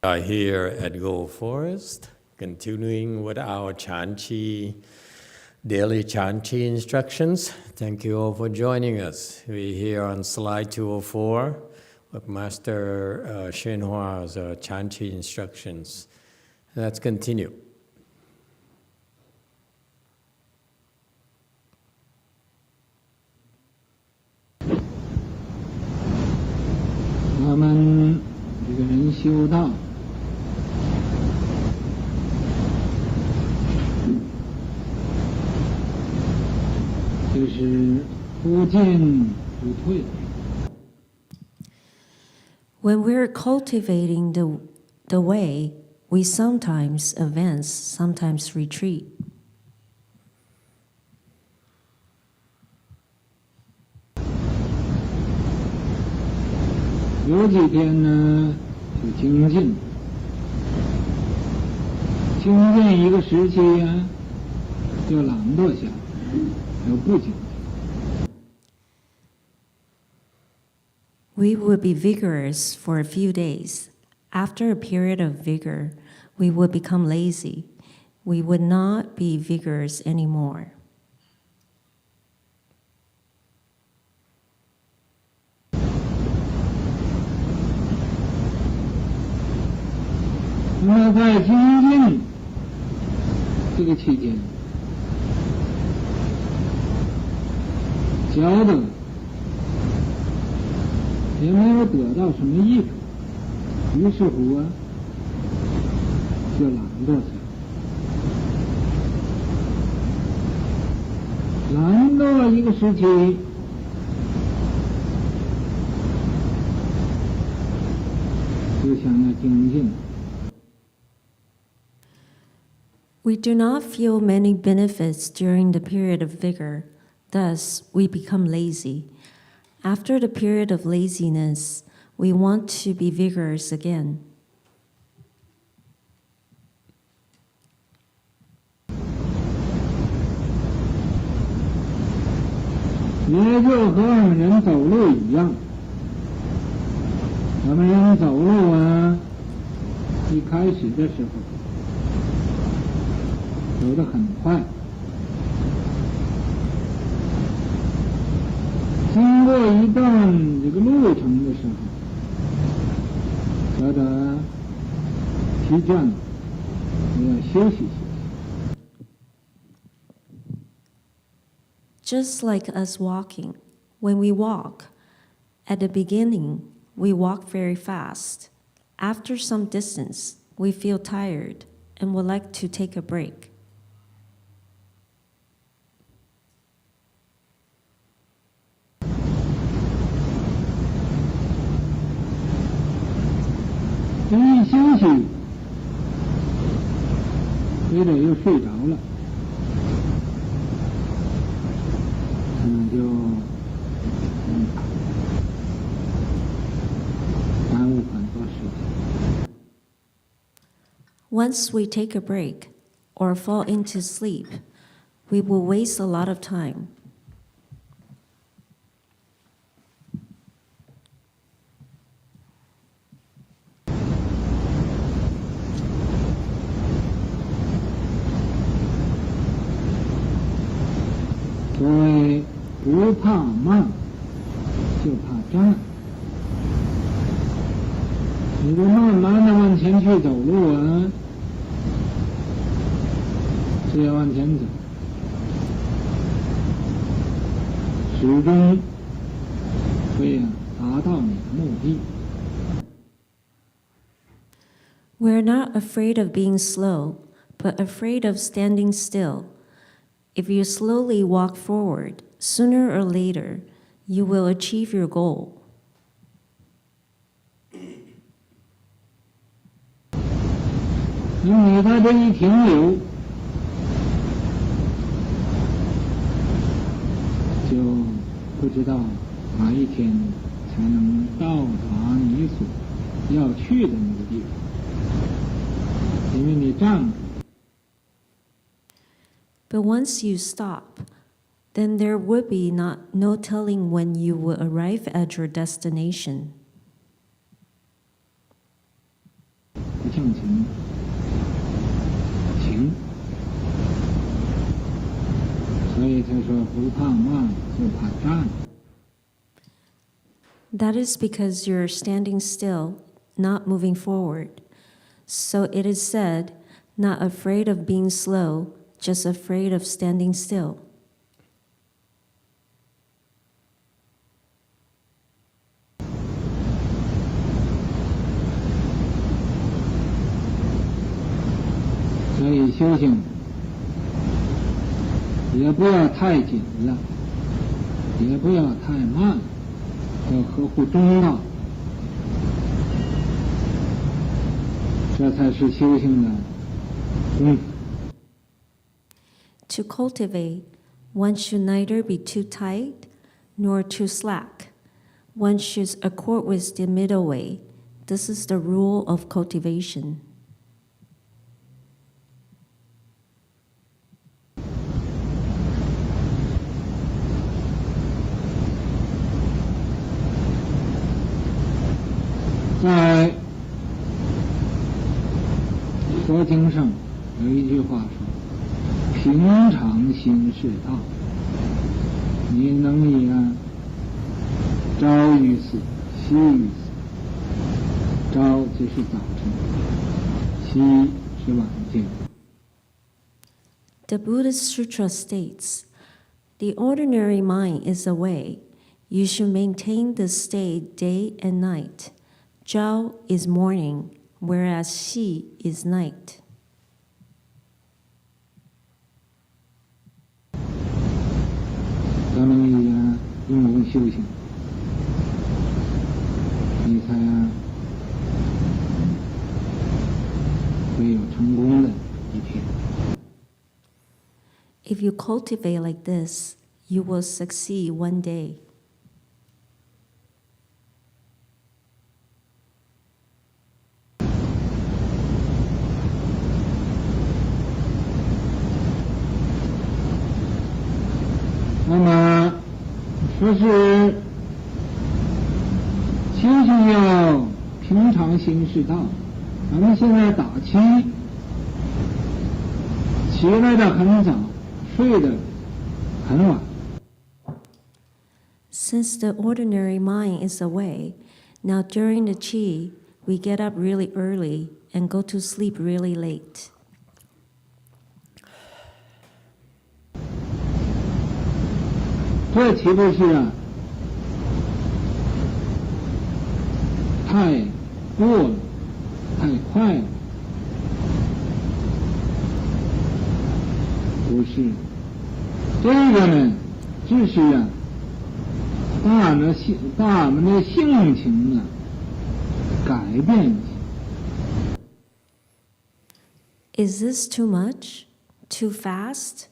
Are here at Gold Forest, continuing with our Chanchi, daily Chanchi instructions. Thank you all for joining us. We're here on slide 204 with Master YongHua's Chanchi instructions. Let's continue. We 这个人修道，就是不进不退。When we're cultivating the way, we sometimes advance, sometimes retreat. 有几天呢，就精进，精进一个时期呀，就懒惰下来，就不精进。We would be vigorous for a few days. After a period of vigor, we would become lazy. We would not be vigorous anymore. 那么在精进这个期间，教的也没有得到什么益处，于是乎啊，就懒惰下来，懒惰一个时期，就想要精进。We do not feel many benefits during the period of vigor. Thus, we become lazy. After the period of laziness, we want to be vigorous again. 也就和我们人走路一样，我们人走路啊，一开始的时候走得很快，经过一段这个路程的时候，觉得疲倦了，也要休息休息。Just like us walking, when we walk, at the beginning, we walk very fast. After some distance, we feel tired and would like to take a break. 一休息，接着又睡着了，可能就耽误很多时间。Once we take a break or fall into sleep, we will waste a lot of time. 所谓不怕慢，就怕障碍。你就慢慢的往前去走路啊，是要往前走，始终会达到你的目的。We're not afraid of being slow, but afraid of standing still. If you slowly walk forward, sooner or later, you will achieve your goal. 因为它这一停留，就不知道哪一天才能到达你所要去的那个地方，因为你站住。But once you stop, then there would be no telling when you will arrive at your destination. 性情情，所以他说不怕慢，就怕站。That is because you're standing still, not moving forward. So it is said, not afraid of being slow, just afraid of standing still. 所以修行也不要太紧了，也不要太慢，要合乎中道，这才是修行的功夫。To cultivate, one should neither be too tight nor too slack. One should accord with the middle way. This is the rule of cultivation. 在佛经上有一句话说：“平常心是道。”你能以朝于死，夕于死。朝就是早晨，夕是晚间。 The Buddhist Sutra states, the ordinary mind is a way. You should maintain this state day and night. Zhao is morning, whereas Xi is night. 咱们也用功修行，你才会有成功的一天。 If you cultivate like this, you will succeed one day. 那么说是修行要平常心是道。咱们现在打七，起来的很早，睡得很晚。 Since the ordinary mind is away, now during the qi, we get up really early and go to sleep really late. 这岂不是太过了，太快了？不是，这个呢，只是把俺们的性情改变一下。 Is this too much? Too fast?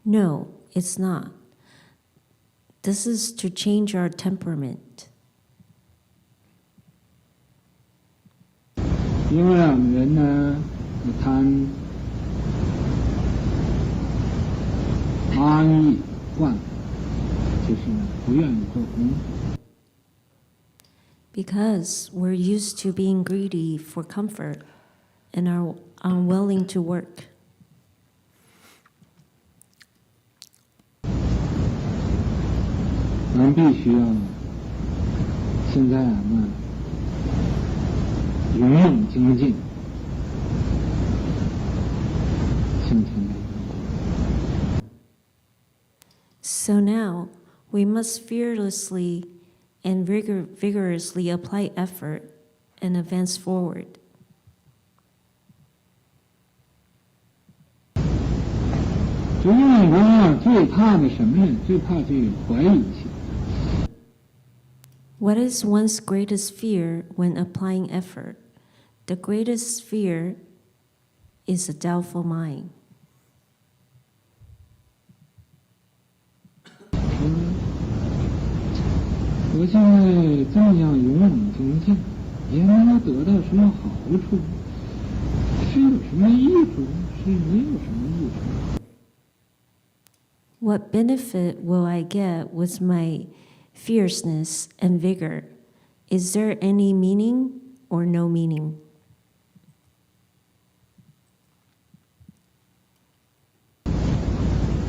No, it's not. This is to change our temperament. 因为人呢，贪安逸惯，就是不愿意做功。 Because we're used to being greedy for comfort and are unwilling to work. 咱必须要现在勇猛精进，向前来。 So now we must fearlessly and vigorously apply effort and advance forward. 这用功最怕的什么呢？最怕这个怀疑心。 What is one's greatest fear when applying effort? The greatest fear is a doubtful mind. 我现在这么样勇猛精进，也没有得到什么好处，是有什么益处？是没有什么益处。 What benefit will I get with my fierceness and vigor? Is there any meaning or no meaning?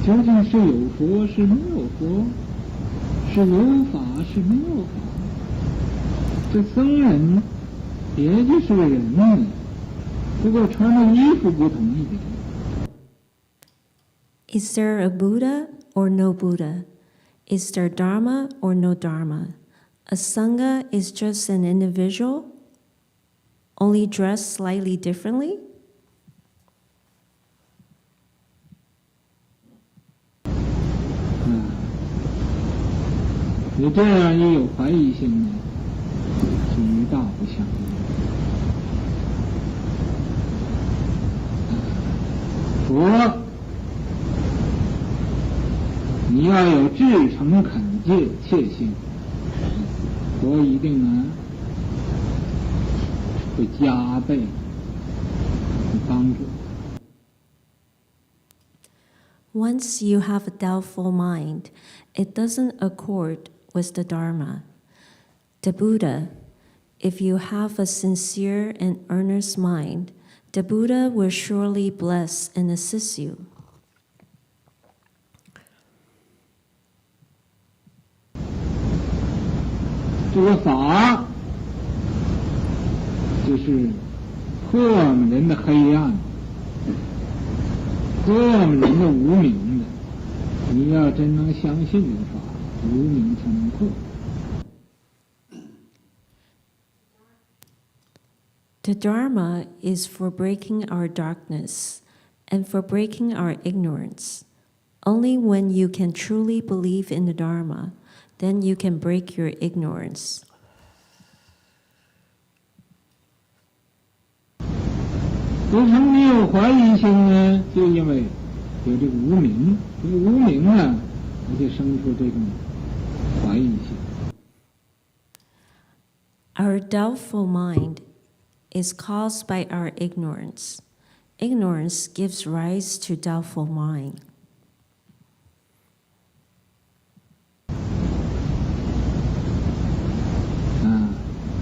究竟是有佛是没有佛，是有法是没有法？这僧人也就是个人呢，不过穿的衣服不同一点。Is there a Buddha or no Buddha? Is there Dharma or no Dharma? A Sangha is just an individual, only dressed slightly differently? 你这样一有怀疑心呢，极大不相应。佛，你要有至诚恳切心，佛一定呢会加倍的帮助。Once you have a doubtful mind, it doesn't accord with the Dharma. The Buddha, if you have a sincere and earnest mind, the Buddha will surely bless and assist you. 这个法就是破我们人的黑暗，破我们人的无明的。你要真能相信这个法，无明才能破。The Dharma is for breaking our darkness and for breaking our ignorance. Only when you can truly believe in the Dharma, then you can break your ignorance. 为什么你有怀疑心呢？就因为有这个无明，这个无明啊，它就生出这种怀疑心。Our doubtful mind is caused by our ignorance. Ignorance gives rise to doubtful mind.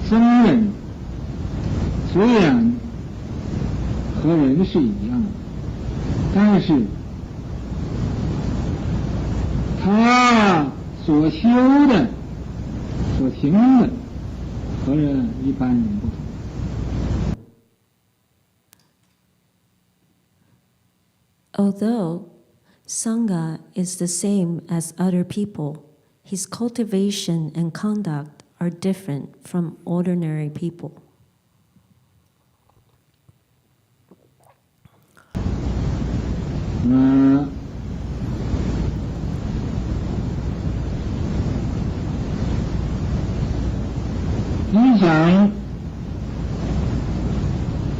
僧人虽然和人是一样的，但是他所修的、所行的和人一般人不同。Although Sangha is the same as other people, his cultivation and conduct are different from ordinary people. 你想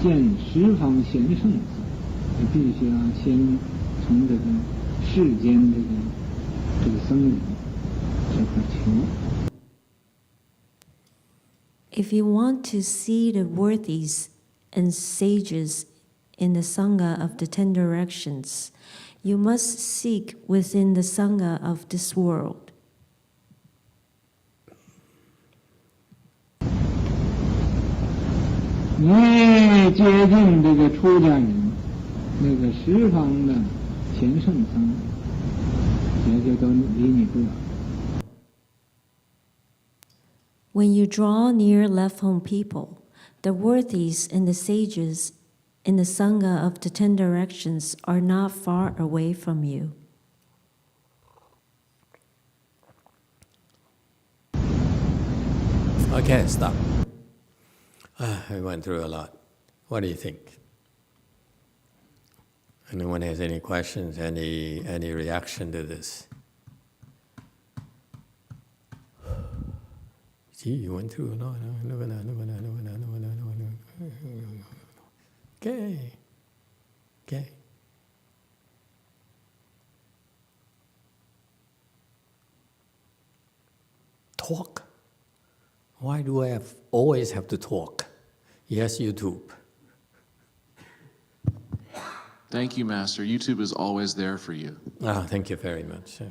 见十方贤圣子，你必须要先从这个世间这个僧人这块求。If you want to see the worthies and sages in the Sangha of the 10 directions, you must seek within the Sangha of this world. 你接近这个出家人，那个十方的贤圣僧，也就都离你不远。When you draw near left-home people, the worthies and the sages in the Sangha of the 10 directions are not far away from you. Okay, stop. I went through a lot. What do you think? Anyone has any questions, any reaction to this? Gee, you went through a lot. Okay. Talk. Why do I always have to talk? Yes, YouTube. Thank you, Master. YouTube is always there for you. Thank you very much.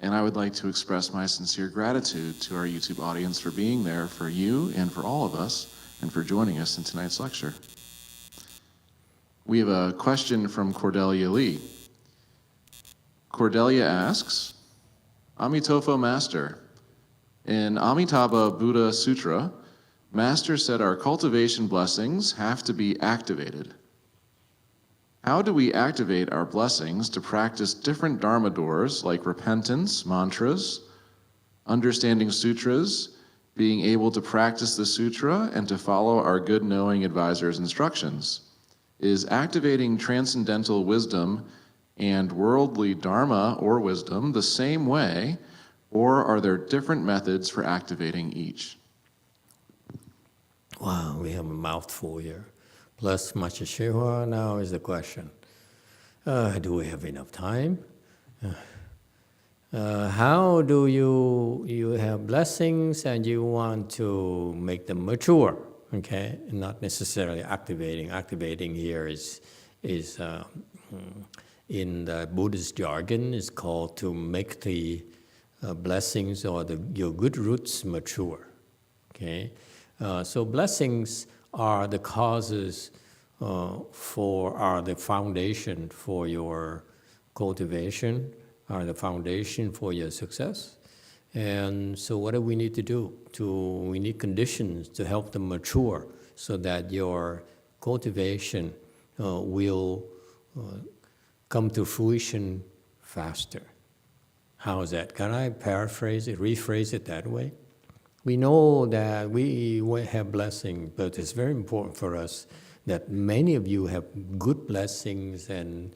And I would like to express my sincere gratitude to our YouTube audience for being there for you and for all of us, and for joining us in tonight's lecture. We have a question from Cordelia Lee. Cordelia asks, Amitofo Master, in Amitabha Buddha Sutra, Master said our cultivation blessings have to be activated. How do we activate our blessings to practice different Dharma doors like repentance, mantras, understanding sutras, being able to practice the sutra, and to follow our good knowing advisor's instructions? Is activating transcendental wisdom and worldly Dharma or wisdom the same way, or are there different methods for activating each? Wow, we have a mouthful here. Plus much YongHua, now is the question. Do we have enough time? How do you have blessings and you want to make them mature? Okay, not necessarily activating. Activating here is in the Buddhist jargon is called to make the blessings or your good roots mature. Okay, so blessings are the causes are the foundation for your cultivation, are the foundation for your success. And so what do we need to do? We need conditions to help them mature so that your cultivation will come to fruition faster. How is that? Can I paraphrase it, rephrase it that way? We know that we have blessings, but it's very important for us that many of you have good blessings and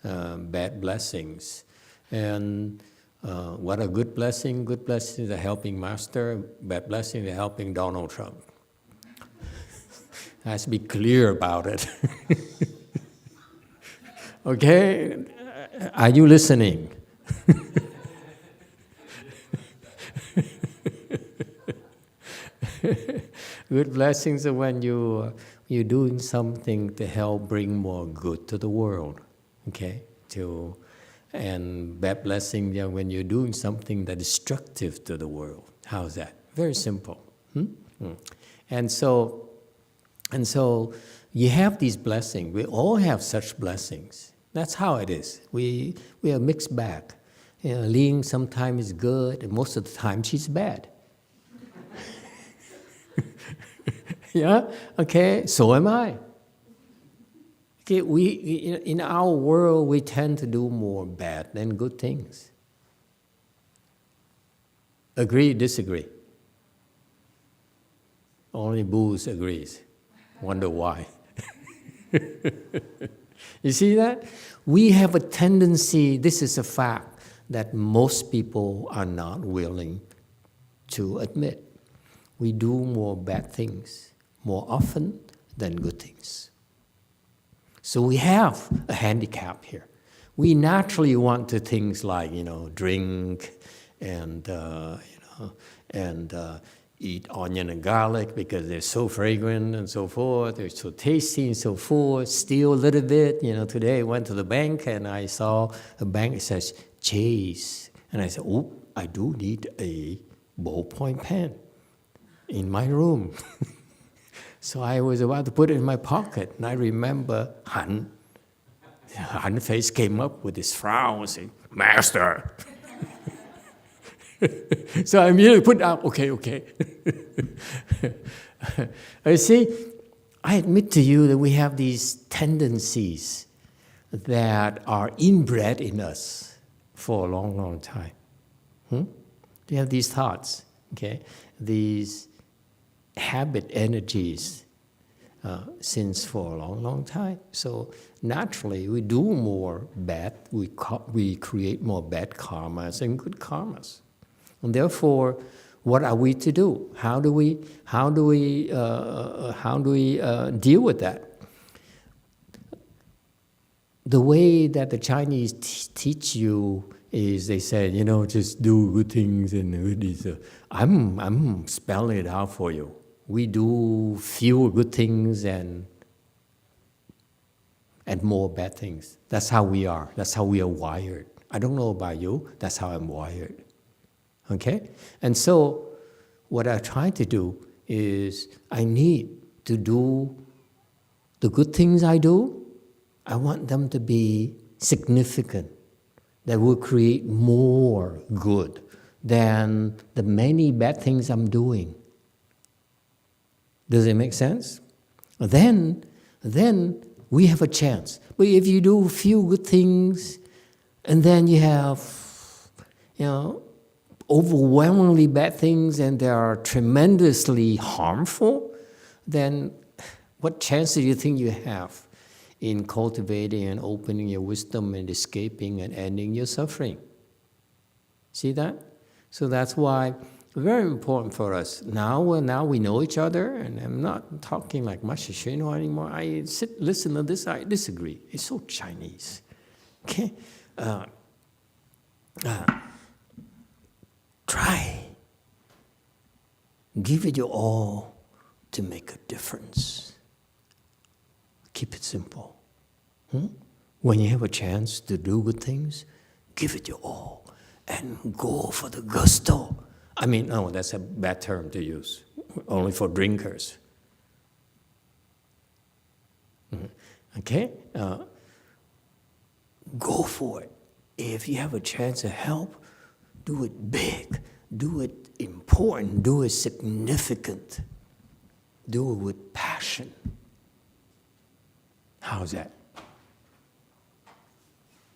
bad blessings. And what are good blessings? Good blessings are helping Master. Bad blessings are helping Donald Trump. Let's be clear about it. Okay? Are you listening? Good blessings are when you're doing something to help bring more good to the world. Okay? And bad blessings are when you're doing something that is destructive to the world. How's that? Very simple. And so you have these blessings. We all have such blessings. That's how it is. We are a mixed bag. Ling sometimes is good, and most of the time she's bad. Yeah? Okay, so am I. Okay, in our world, we tend to do more bad than good things. Agree, disagree? Only Booze agrees. Wonder why. You see that? We have a tendency, this is a fact, that most people are not willing to admit. We do more bad things more often than good things. So we have a handicap here. We naturally want to things like, drink and, eat onion and garlic because they're so fragrant and so forth. They're so tasty and so forth. Steal a little bit. Today I went to the bank and I saw a bank that says Chase. And I said, oh, I do need a ballpoint pen in my room. So I was about to put it in my pocket, and I remember Han face came up with this frown saying, Master! So I immediately put it out, okay. You see, I admit to you that we have these tendencies that are inbred in us for a long, long time. We have these thoughts, okay? These habit energies since for a long, long time. So naturally, we do more bad, we create more bad karmas and good karmas. And therefore, what are we to do? How do we deal with that? The way that the Chinese teach you is they say, just do good things and good is. I'm spelling it out for you. We do fewer good things and more bad things. That's how we are. That's how we are wired. I don't know about you. That's how I'm wired. Okay? And so what I try to do is I need to do the good things I do. I want them to be significant that will create more good than the many bad things I'm doing. Does it make sense? Then we have a chance. But if you do a few good things, and then you have, overwhelmingly bad things, and they are tremendously harmful, then what chance do you think you have in cultivating and opening your wisdom and escaping and ending your suffering? See that? So that's why very important for us. Now we know each other, and I'm not talking like Master Shenhua anymore. I listen to this, I disagree. It's so Chinese. Okay? Try. Give it your all to make a difference. Keep it simple. When you have a chance to do good things, give it your all and go for the gusto. I mean, no, that's a bad term to use, only for drinkers. Okay? Go for it. If you have a chance to help, do it big, do it important, do it significant, do it with passion. How's that?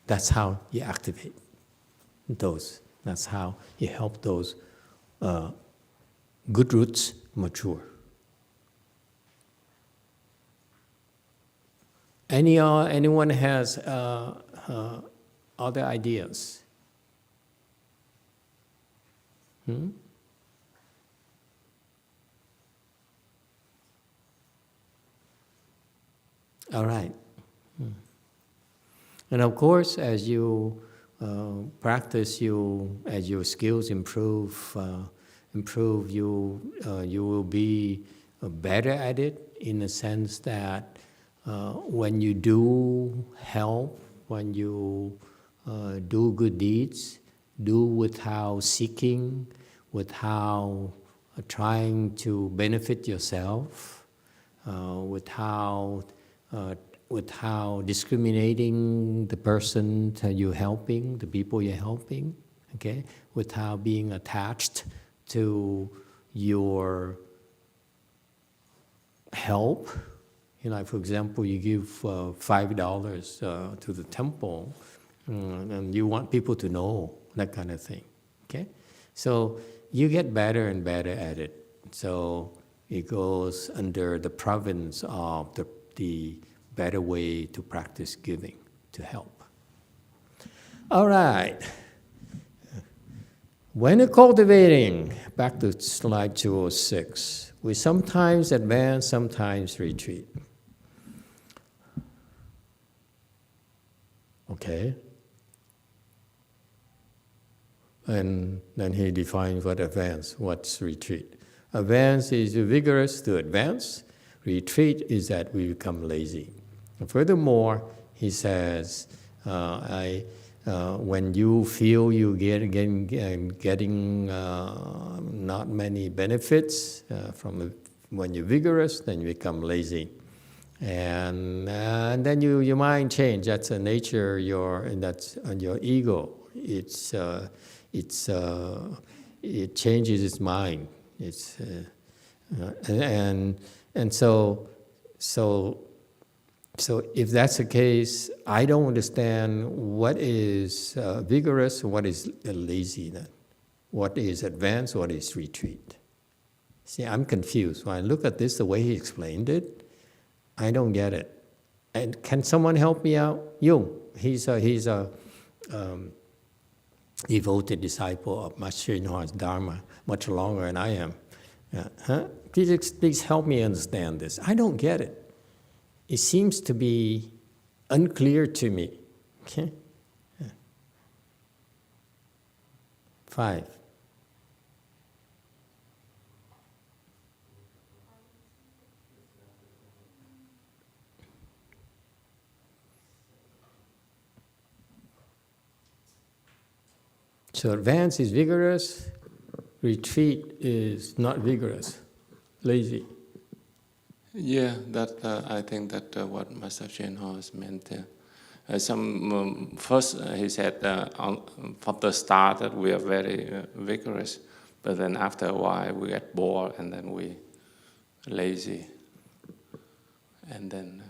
That's how you activate those. That's how you help those good roots mature. Anyone has other ideas? All right. And of course, as you practice, as your skills improve, you will be better at it, in the sense that when you do help, when you do good deeds, do without seeking, without trying to benefit yourself, without discriminating the person that you're helping, the people you're helping, okay? Without being attached to your help. Like for example, you give $5 to the temple, and you want people to know, that kind of thing, okay? So you get better and better at it. So it goes under the province of the better way to practice giving, to help. All right. When you're cultivating, back to slide 206, we sometimes advance, sometimes retreat. Okay. And then he defines what advance, what's retreat. Advance is vigorous to advance. Retreat is that we become lazy. And furthermore, he says, when you feel you getting not many benefits from when you're vigorous, then you become lazy. And then your mind change. That's a nature. That's on your ego. It changes its mind. So if that's the case, I don't understand what is vigorous, what is lazy then. What is advance, what is retreat. See, I'm confused. When I look at this, the way he explained it, I don't get it. And can someone help me out? Yung, he's a devoted disciple of Master Shenhua's Dharma, much longer than I am. Please help me understand this. I don't get it. It seems to be unclear to me. Okay? 5. So advance is vigorous, retreat is not vigorous, lazy. Yeah, that I think that what Master Shenhua has meant there. First, he said from the start that we are very vigorous, but then after a while we get bored and then we lazy, and then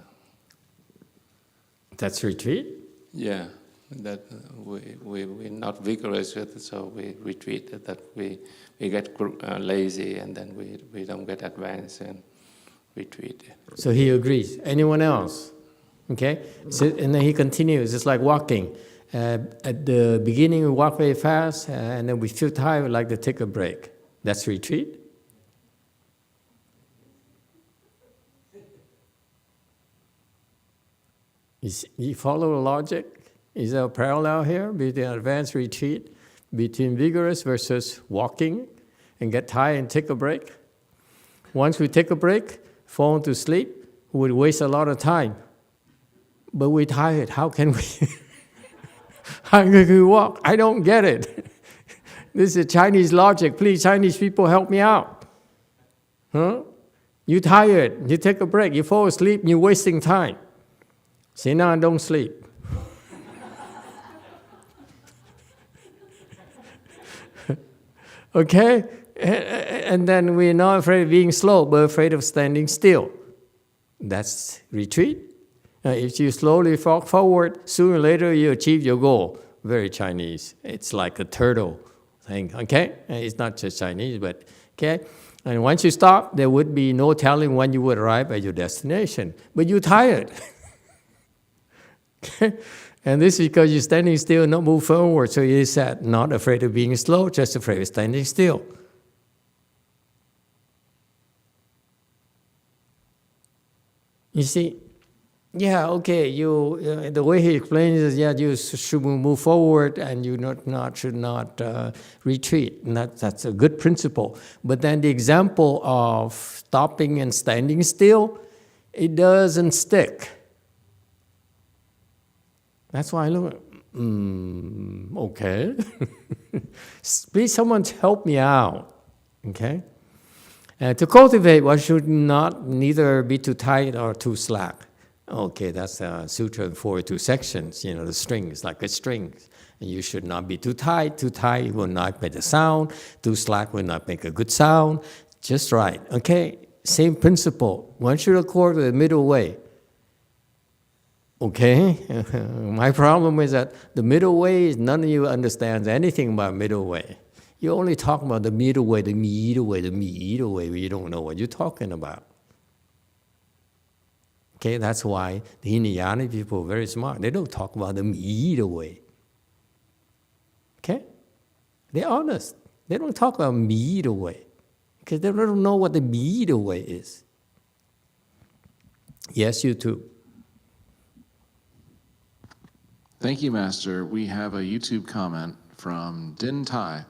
That's retreat? yeah, that we're not vigorous with it, so we retreat. That we get lazy and then we don't get advanced and retreat. So he agrees. Anyone else? Okay? So, and then he continues. It's like walking. At the beginning, we walk very fast, and then we feel tired, we like to take a break. That's retreat? You follow the logic? Is there a parallel here between advanced retreat, between vigorous versus walking, and get tired and take a break? Once we take a break, fall into sleep, we would waste a lot of time. But we're tired. How can we? How can we walk? I don't get it. This is Chinese logic. Please, Chinese people, help me out. Huh? You're tired. You take a break. You fall asleep. You're wasting time. Say, no, don't sleep. Okay? And then we're not afraid of being slow, but afraid of standing still. That's retreat. If you slowly walk forward, sooner or later you achieve your goal. Very Chinese. It's like a turtle thing, okay? It's not just Chinese, but okay? And once you stop, there would be no telling when you would arrive at your destination. But you're tired. Okay? And this is because you're standing still, not move forward. So you said, not afraid of being slow, just afraid of standing still. You see, yeah, okay. You the way he explains is, yeah, you should move forward, and you should not retreat. And that's a good principle. But then the example of stopping and standing still, it doesn't stick. That's why I look. Okay. Please, someone help me out. Okay. To cultivate, one should neither be too tight or too slack. Okay, that's Sutra in 42 sections. The string is like a string. And you should not be too tight. Too tight will not make a sound. Too slack will not make a good sound. Just right. Okay, same principle. One should accord with the middle way. Okay, my problem is that the middle way is none of you understands anything about middle way. You only talk about the middle way, the middle way, the middle way. You don't know what you're talking about. Okay, that's why the Hinayana people are very smart. They don't talk about the middle way. Okay? They're honest. They don't talk about middle way because they don't know what the middle way is. Yes, you too. Thank you, Master. We have a YouTube comment from Din Tai.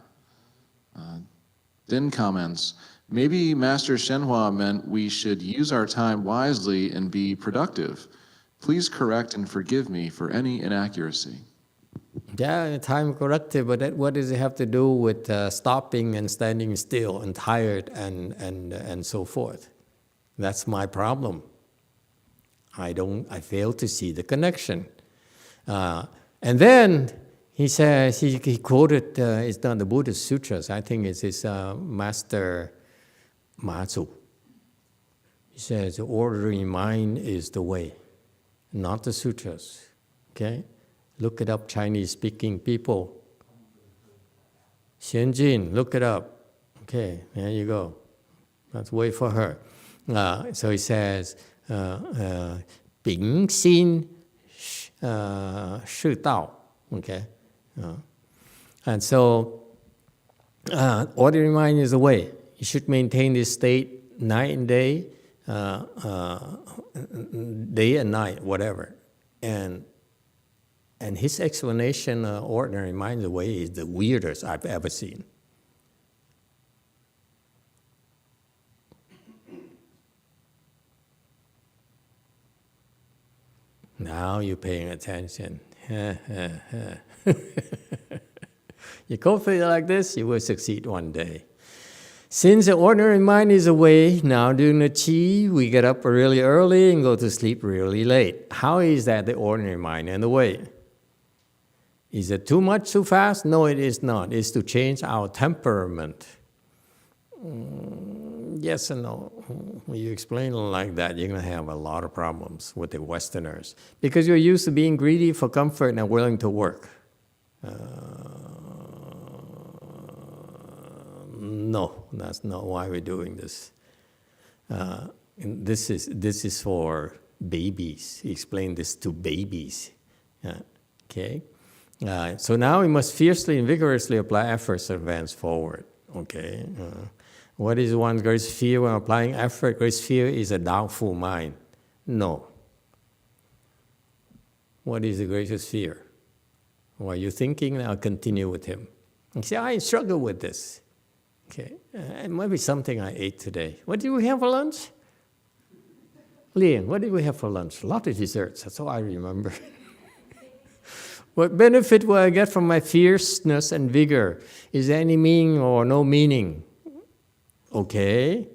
Din comments, maybe Master ShenHua meant we should use our time wisely and be productive. Please correct and forgive me for any inaccuracy. Yeah, time corrective, but what does it have to do with stopping and standing still and tired and so forth? That's my problem. I fail to see the connection. And then he says, he quoted, it's not the Buddhist sutras, I think it's his master Mazu. He says, the ordinary mind is the way, not the sutras. Okay? Look it up, Chinese-speaking people. Xianjin, look it up. Okay, there you go. Let's wait for her. So he says, Bing Xin Shi Dao. Okay? And so, ordinary mind is the way. You should maintain this state night and day, day and night, whatever. And his explanation, ordinary mind is the way, is the weirdest I've ever seen. Now you're paying attention. You cultivate like this, you will succeed one day. Since the ordinary mind is away, now during the qi, we get up really early and go to sleep really late. How is that the ordinary mind in the way? Is it too much, too fast? No, it is not. It's to change our temperament. Yes and no. When you explain it like that, you're going to have a lot of problems with the Westerners. Because you're used to being greedy for comfort and willing to work. No, that's not why we're doing this. And this is for babies. He explained this to babies. Okay? So now we must fiercely and vigorously apply efforts to advance forward. Okay? What is one's greatest fear when applying effort? Greatest fear is a doubtful mind. No. What is the greatest fear? While you're thinking, I'll continue with him. You say, I struggle with this. Okay, it might be something I ate today. What did we have for lunch? Lian, what did we have for lunch? A lot of desserts, that's all I remember. What benefit will I get from my fierceness and vigor? Is there any meaning or no meaning? Okay,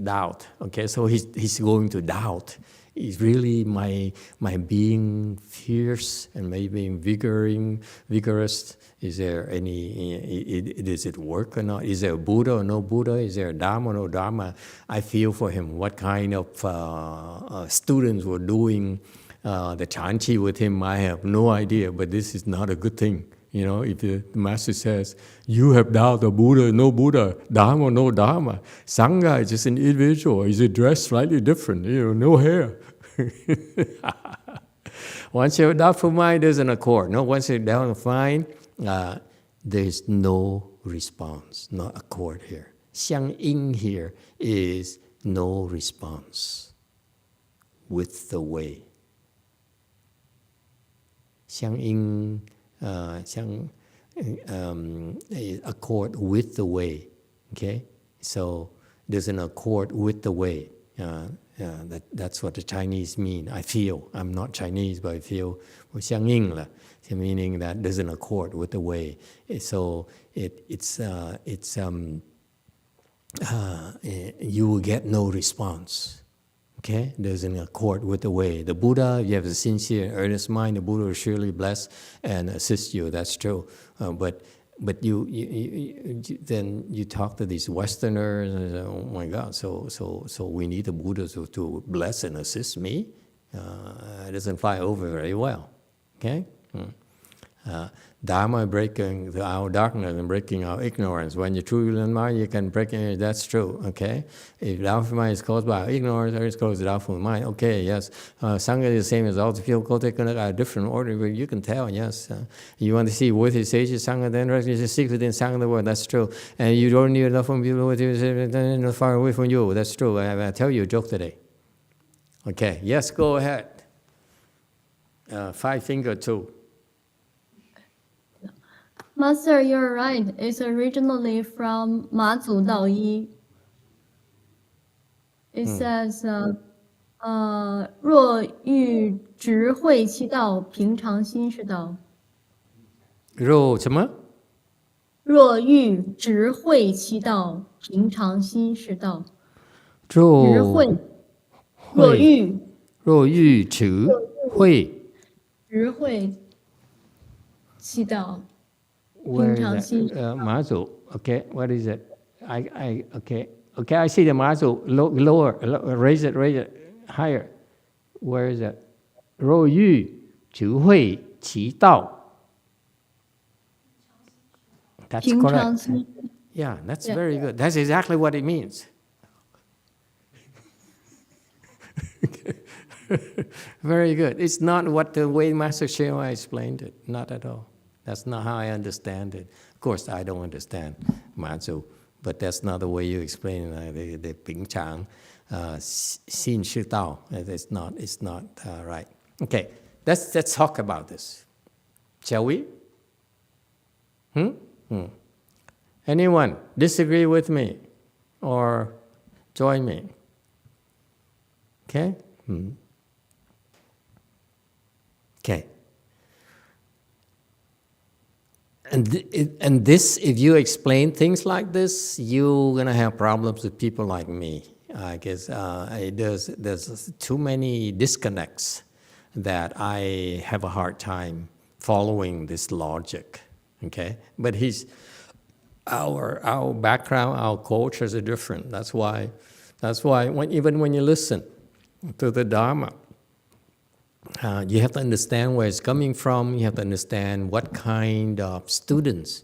doubt. Okay, so he's going to doubt. Is really my being fierce and maybe being vigorous? Is there any? Does it work or not? Is there a Buddha or no Buddha? Is there a Dharma or no Dharma? I feel for him. What kind of students were doing the Chanchi with him? I have no idea. But this is not a good thing. You know, if the master says, you have doubt of Buddha, no Buddha, Dharma, no Dharma, Sangha is just an individual, is dressed slightly different, no hair. Once your doubtful mind doesn't accord, once you're doubtful mind, there's no response, no accord here. Xiang Ying here is no response with the way. Xiang Ying accord with the way, okay? So there's an accord with the way. That's what the Chinese mean. I feel. I'm not Chinese, but I feel. 相应了, meaning that doesn't accord with the way. So you will get no response. Okay, there's an accord with the way. The Buddha, if you have a sincere and earnest mind, the Buddha will surely bless and assist you. That's true. But you then you talk to these Westerners, and oh my God, so we need the Buddha to bless and assist me. It doesn't fly over very well. Okay. Dharma breaking our darkness and breaking our ignorance. When you truly learn mind, you can break it. That's true. Okay. If doubtful mind is caused by ignorance, or it's caused by doubtful mind. Okay. Yes. Sangha is the same as all the people. Go take a different order, but you can tell. Yes. You want to see worthy sages, Sangha, then you seek within Sangha the word. That's true. And you don't need enough from people with you far away from you. That's true. I tell you a joke today. Okay. Yes. Go ahead. 5 finger 2. Master, you're right. It's originally from 马祖道一. It says, 若欲直会其道，平常心是道。若什么？若欲直会其道，平常心是道。直会，若欲直会其道。 Where is that? Mazu. Okay, what is it? Okay, I see the Mazu. Lower, raise it higher. Where is it? 若欲直会其道. That's correct. Yeah, that's very good. That's exactly what it means. Very good. It's not what the way Master Shewa explained it. Not at all. That's not how I understand it. Of course, I don't understand Manzu, but that's not the way you explain it. The Ping Chang, Xin Shi Dao. It's not right. Okay, let's talk about this. Shall we? Anyone disagree with me or join me? Okay? Okay. And this, if you explain things like this, you're gonna have problems with people like me. I guess there's too many disconnects that I have a hard time following this logic. Okay, but our background, our cultures are different. That's why even when you listen to the Dharma, you have to understand where it's coming from. You have to understand what kind of students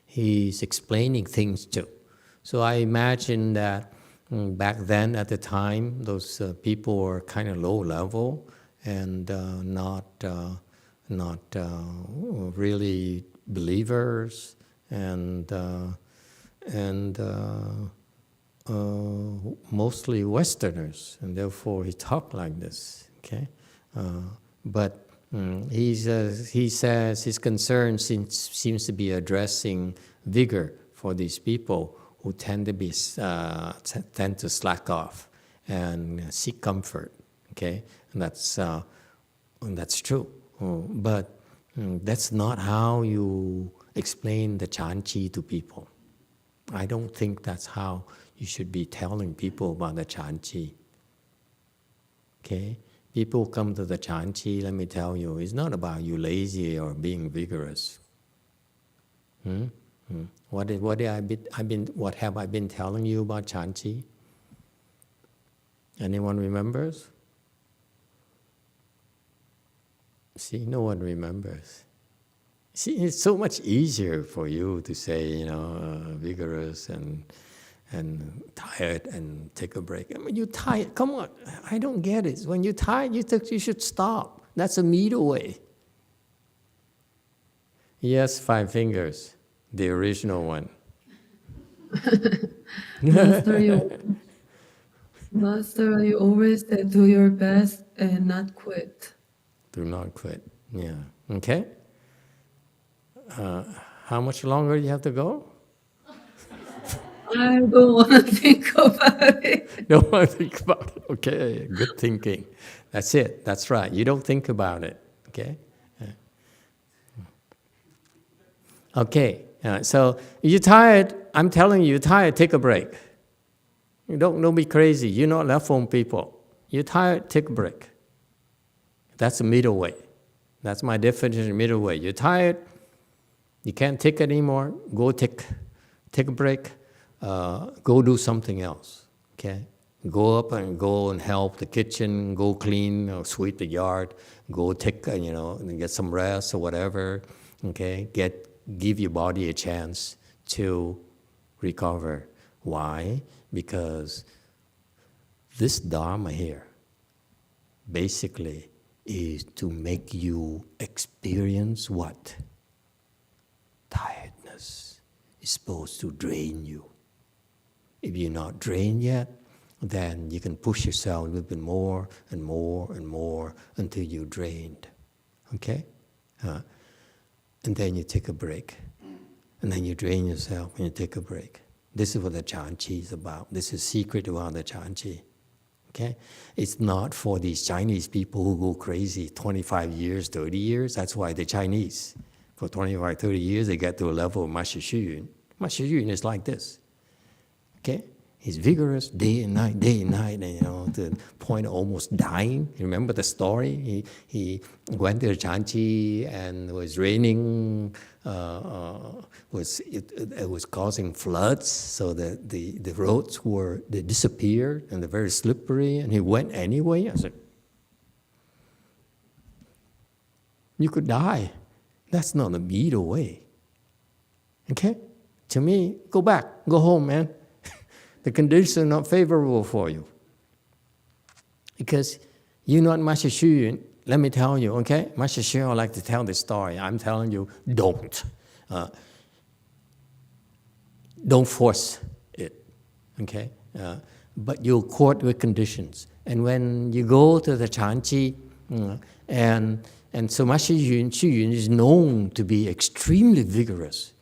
he's explaining things to. So I imagine that back then, at the time, those people were kind of low level and not really believers, and mostly Westerners, and therefore he talked like this. Okay. But he says his concern seems to be addressing vigor for these people who tend to slack off and seek comfort. Okay, and that's true. But that's not how you explain the Chanchi to people. I don't think that's how you should be telling people about the Chanchi. Okay. People come to the Chanchi, let me tell you, it's not about you lazy or being vigorous. What have I been telling you about Chanchi? Anyone remembers? See, no one remembers. See, it's so much easier for you to say, vigorous and tired and take a break. I mean, you're tired. Come on, I don't get it. When you're tired, you should stop. That's a middle way. Yes, 5 fingers, the original one. Master, you always said do your best and not quit. Do not quit. Yeah. Okay. How much longer do you have to go? I don't want to think about it. Don't want to think about it. Okay, good thinking. That's it. That's right. You don't think about it. Okay. Okay. So you're tired. I'm telling you, you're tired. Take a break. Don't be crazy. You're not left home people. You're tired. Take a break. That's the middle way. That's my definition of middle way. You're tired. You can't take it anymore. Go take a break. Go do something else, okay? Go and help the kitchen, go clean or sweep the yard, go take, and get some rest or whatever, okay? Give your body a chance to recover. Why? Because this Dharma here basically is to make you experience what? Tiredness is supposed to drain you. If you're not drained yet, then you can push yourself a little bit more and more and more until you're drained. Okay? And then you take a break. And then you drain yourself and you take a break. This is what the Chanchi is about. This is secret about the Chanchi. Okay? It's not for these Chinese people who go crazy 25 years, 30 years. That's why they're Chinese. For 25, 30 years, they get to a level of Master Xu Yun. Master Xu Yun is like this. Okay? He's vigorous day and night, and to the point of almost dying. You remember the story? He went to the Chanchi and it was raining. It was causing floods, so the roads they disappeared and they're very slippery. And he went anyway. I said, "You could die. That's not a middle way." Okay? To me, go back, go home, man. The conditions are not favorable for you. Because you're not Master Xu Yun. Let me tell you, okay? Master Xu would like to tell this story. I'm telling you, don't. Don't force it, okay? But you'll court with conditions. And when you go to the Chanchi, and so Master Xu Yun is known to be extremely vigorous,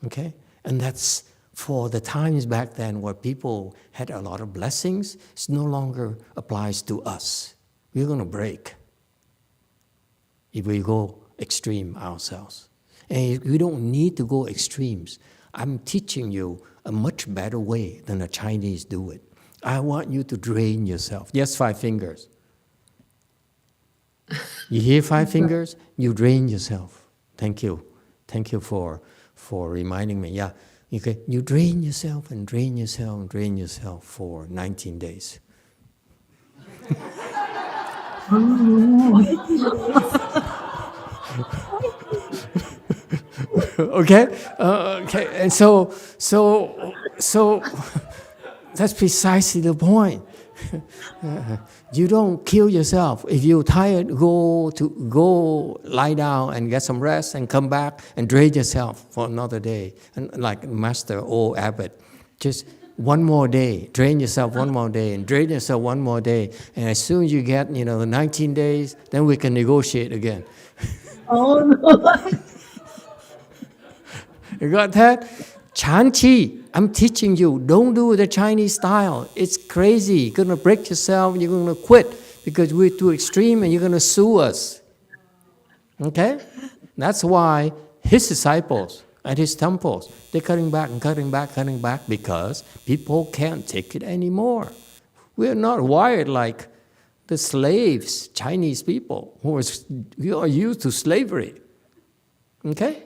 okay? And that's for the times back then where people had a lot of blessings. It no longer applies to us. We're going to break if we go extreme ourselves. And you don't need to go extremes. I'm teaching you a much better way than the Chinese do it. I want you to drain yourself. Yes, 5 fingers. You hear 5 fingers? You drain yourself. Thank you. Thank you for reminding me. Yeah. Okay. You drain yourself and drain yourself and drain yourself for 19 days. Okay? Okay. And so that's precisely the point. You don't kill yourself. If you're tired, go lie down and get some rest and come back and drain yourself for another day. And like Master O. Abbott, just one more day, drain yourself one more day, and drain yourself one more day. And as soon as you get, 19 days, then we can negotiate again. Oh no. You got that? Chan Chi, I'm teaching you, don't do the Chinese style. It's crazy. You're going to break yourself, you're going to quit because we're too extreme and you're going to sue us. Okay? That's why his disciples at his temples, they're cutting back and cutting back because people can't take it anymore. We're not wired like the slaves, Chinese people, who are used to slavery. Okay?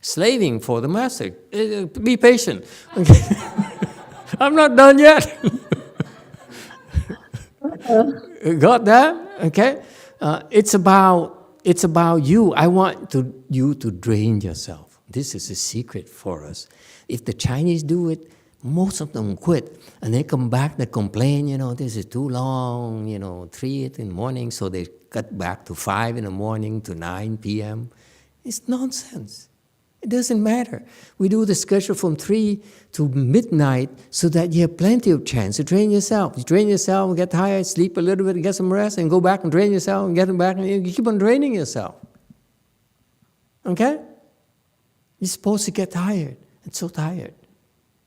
Slaving for the master. Be patient. Okay. I'm not done yet. Got that? Okay. It's about you. I want you to drain yourself. This is a secret for us. If the Chinese do it, most of them quit, and they come back. They complain. This is too long. 3 in the morning, so they cut back to 5 in the morning to 9 p.m. It's nonsense. It doesn't matter. We do the schedule from 3 to midnight so that you have plenty of chance to drain yourself. You drain yourself, get tired, sleep a little bit, get some rest, and go back and drain yourself and get them back. And you keep on draining yourself. Okay? You're supposed to get tired. It's so tired.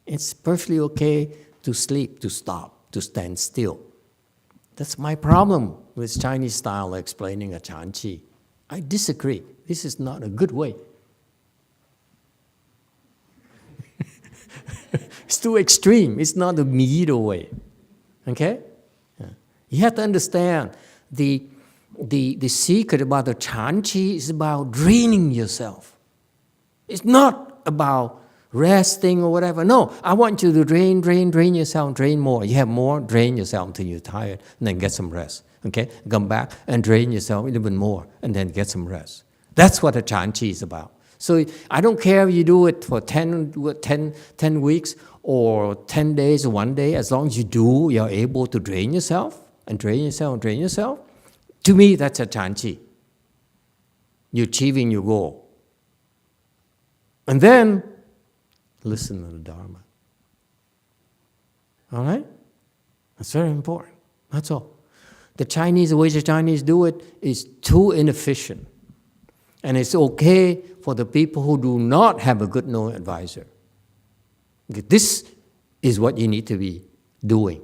It's perfectly okay to sleep, to stop, to stand still. That's my problem with Chinese style explaining a Chan Chi. I disagree. This is not a good way. It's too extreme. It's not the middle way. Okay? Yeah. You have to understand the secret about the Chan Chi is about draining yourself. It's not about resting or whatever. No, I want you to drain yourself, drain more. You have more, drain yourself until you're tired, and then get some rest. Okay? Come back and drain yourself a little bit more, and then get some rest. That's what the Chan Chi is about. So I don't care if you do it for 10 weeks or 10 days or 1 day, as long as you're able to drain yourself and drain yourself and drain yourself. To me, that's a Chan Chi. You're achieving your goal. And then, listen to the Dharma. All right? That's very important. That's all. The way the Chinese do it is too inefficient. And it's okay for the people who do not have a good knowing advisor. This is what you need to be doing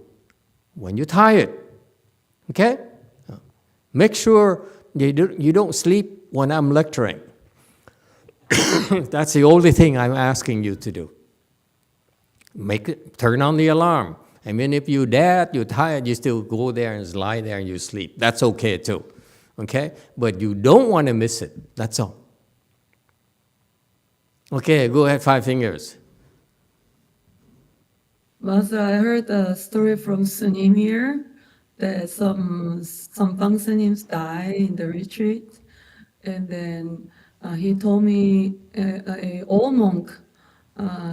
when you're tired. Okay? Make sure you don't sleep when I'm lecturing. That's the only thing I'm asking you to do. Turn on the alarm. I mean, if you're tired, you still go there and lie there and you sleep. That's okay too. Okay? But you don't want to miss it. That's all. Okay, go ahead, 5 fingers. Master, I heard a story from Sunim here that some Bang Sunims die in the retreat. And then he told me an old monk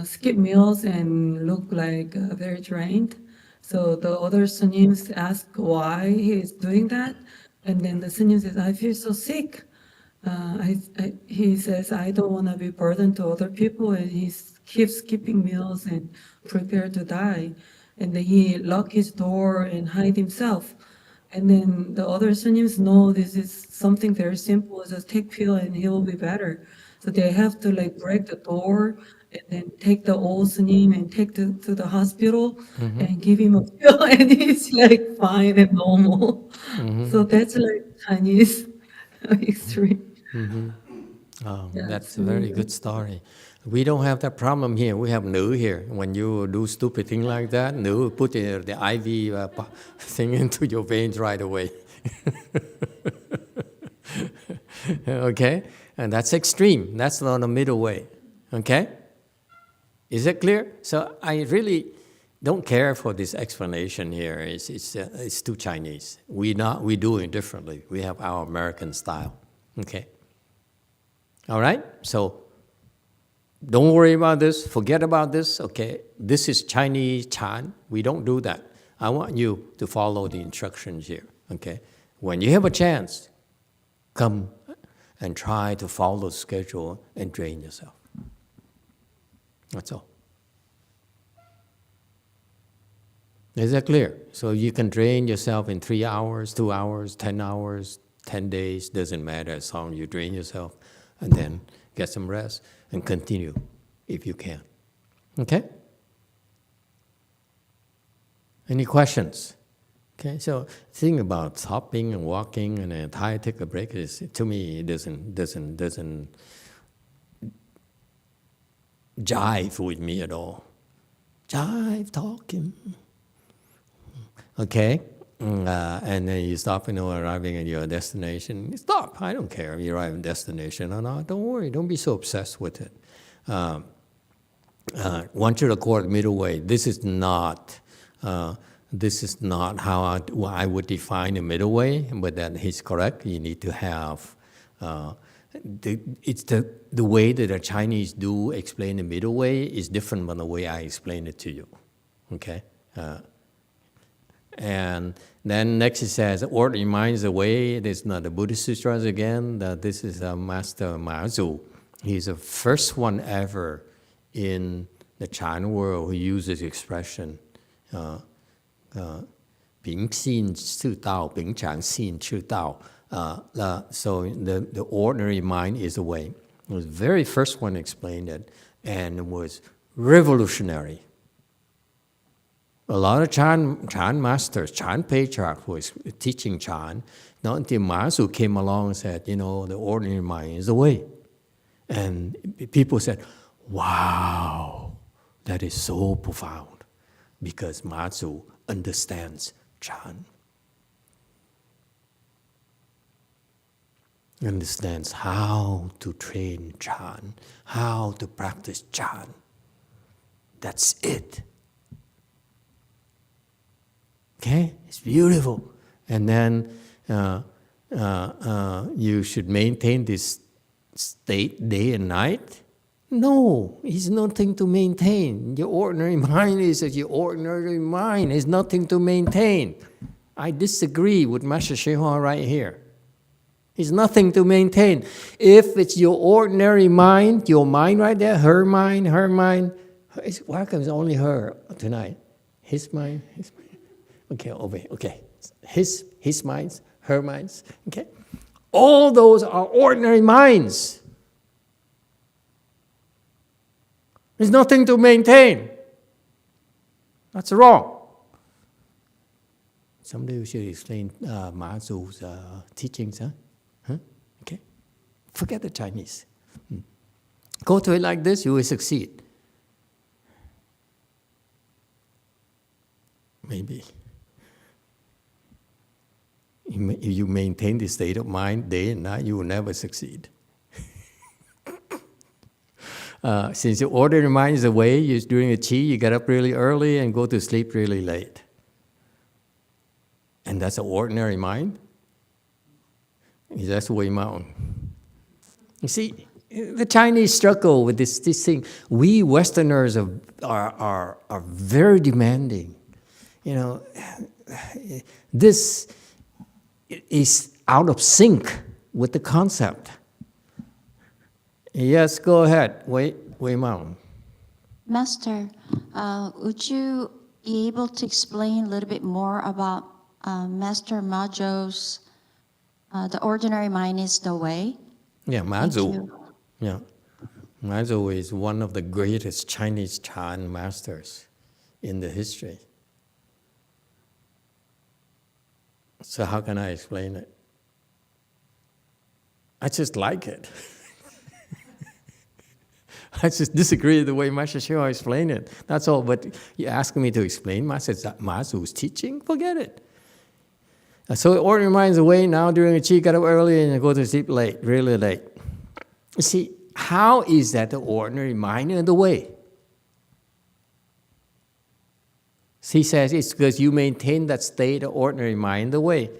skipped meals and looked like very drained. So the other Sunims asked why he is doing that. And then the Sunim says, I feel so sick. He says, I don't want to be burdened to other people. And he keeps skipping meals and prepared to die. And then he locked his door and hide himself. And then the other Sunims know this is something very simple, just take pill and he will be better. So they have to break the door and then take the old Sunim and take to the hospital and give him a pill and he's fine and normal. So that's Chinese extreme. Oh, Yeah, that's a very good story. We don't have that problem here. We have nữ here. When you do stupid thing like that, nữ will put the IV thing into your veins right away. Okay? And that's extreme. That's not a middle way. Okay? Is it clear? So I really don't care for this explanation here. It's too Chinese. We do it differently. We have our American style. Okay? All right? So don't worry about this. Forget about this. Okay? This is Chinese Chan. We don't do that. I want you to follow the instructions here. Okay? When you have a chance, come and try to follow the schedule and train yourself. That's all. Is that clear? So you can train yourself in 3 hours, 2 hours, 10 hours, 10 days, doesn't matter as long as you train yourself, and then get some rest and continue if you can. Okay? Any questions? Okay, so think about hopping and walking and then take a break. To me, it doesn't jive with me at all. Jive talking. Okay, and then you stop, arriving at your destination. Stop. I don't care if you arrive at destination or not. Don't worry. Don't be so obsessed with it. Once you record middle way, this is not how I would define a middle way, but that he's correct. You need to have, it's the way that the Chinese do explain the middle way is different from the way I explain it to you, okay? And then next it says, order reminds the way. This is not the Buddhist Sutras again. This is Master Mazu. He's the first one ever in the Chan world who uses the expression, 平信是道, 平常心是道. So the ordinary mind is the way. It was the very first one explained it, and it was revolutionary. A lot of Chan masters, Chan patriarch who was teaching Chan, not until Mazu came along and said, the ordinary mind is the way. And people said, wow, that is so profound, because Mazu understands Chan. Understands how to train Chan, how to practice Chan. That's it. Okay, it's beautiful. And then you should maintain this state day and night. No, it's nothing to maintain. Your ordinary mind is your ordinary mind. It's nothing to maintain. I disagree with Master Shihua right here. It's nothing to maintain. If it's your ordinary mind, your mind right there, her mind, why comes only her tonight? His mind, his mind. Okay. His minds, her minds, okay? All those are ordinary minds. There's nothing to maintain. That's wrong. Somebody should explain Mazu's teachings, huh? Okay. Forget the Chinese. Go to it like this, you will succeed. Maybe. If you maintain this state of mind day and night, you will never succeed. Since your ordinary mind is the way, you're doing a qi, you get up really early and go to sleep really late. And that's an ordinary mind? That's way mountain. You see, the Chinese struggle with this thing. We Westerners are very demanding. This is out of sync with the concept. Yes, go ahead. Wei Mao. Master, would you be able to explain a little bit more about Master Mazu's the ordinary mind is the way? Yeah, Mazu. Yeah, Mazu is one of the greatest Chinese Chan masters in the history. So how can I explain it? I just like it. I just disagree with the way Master Shua explained it. That's all. But you ask me to explain Master's teaching, forget it. So ordinary mind is away now during a chi, get up early and go to sleep late, really late. You see, how is that the ordinary mind in the way? He says it's because you maintain that state of ordinary mind in the way.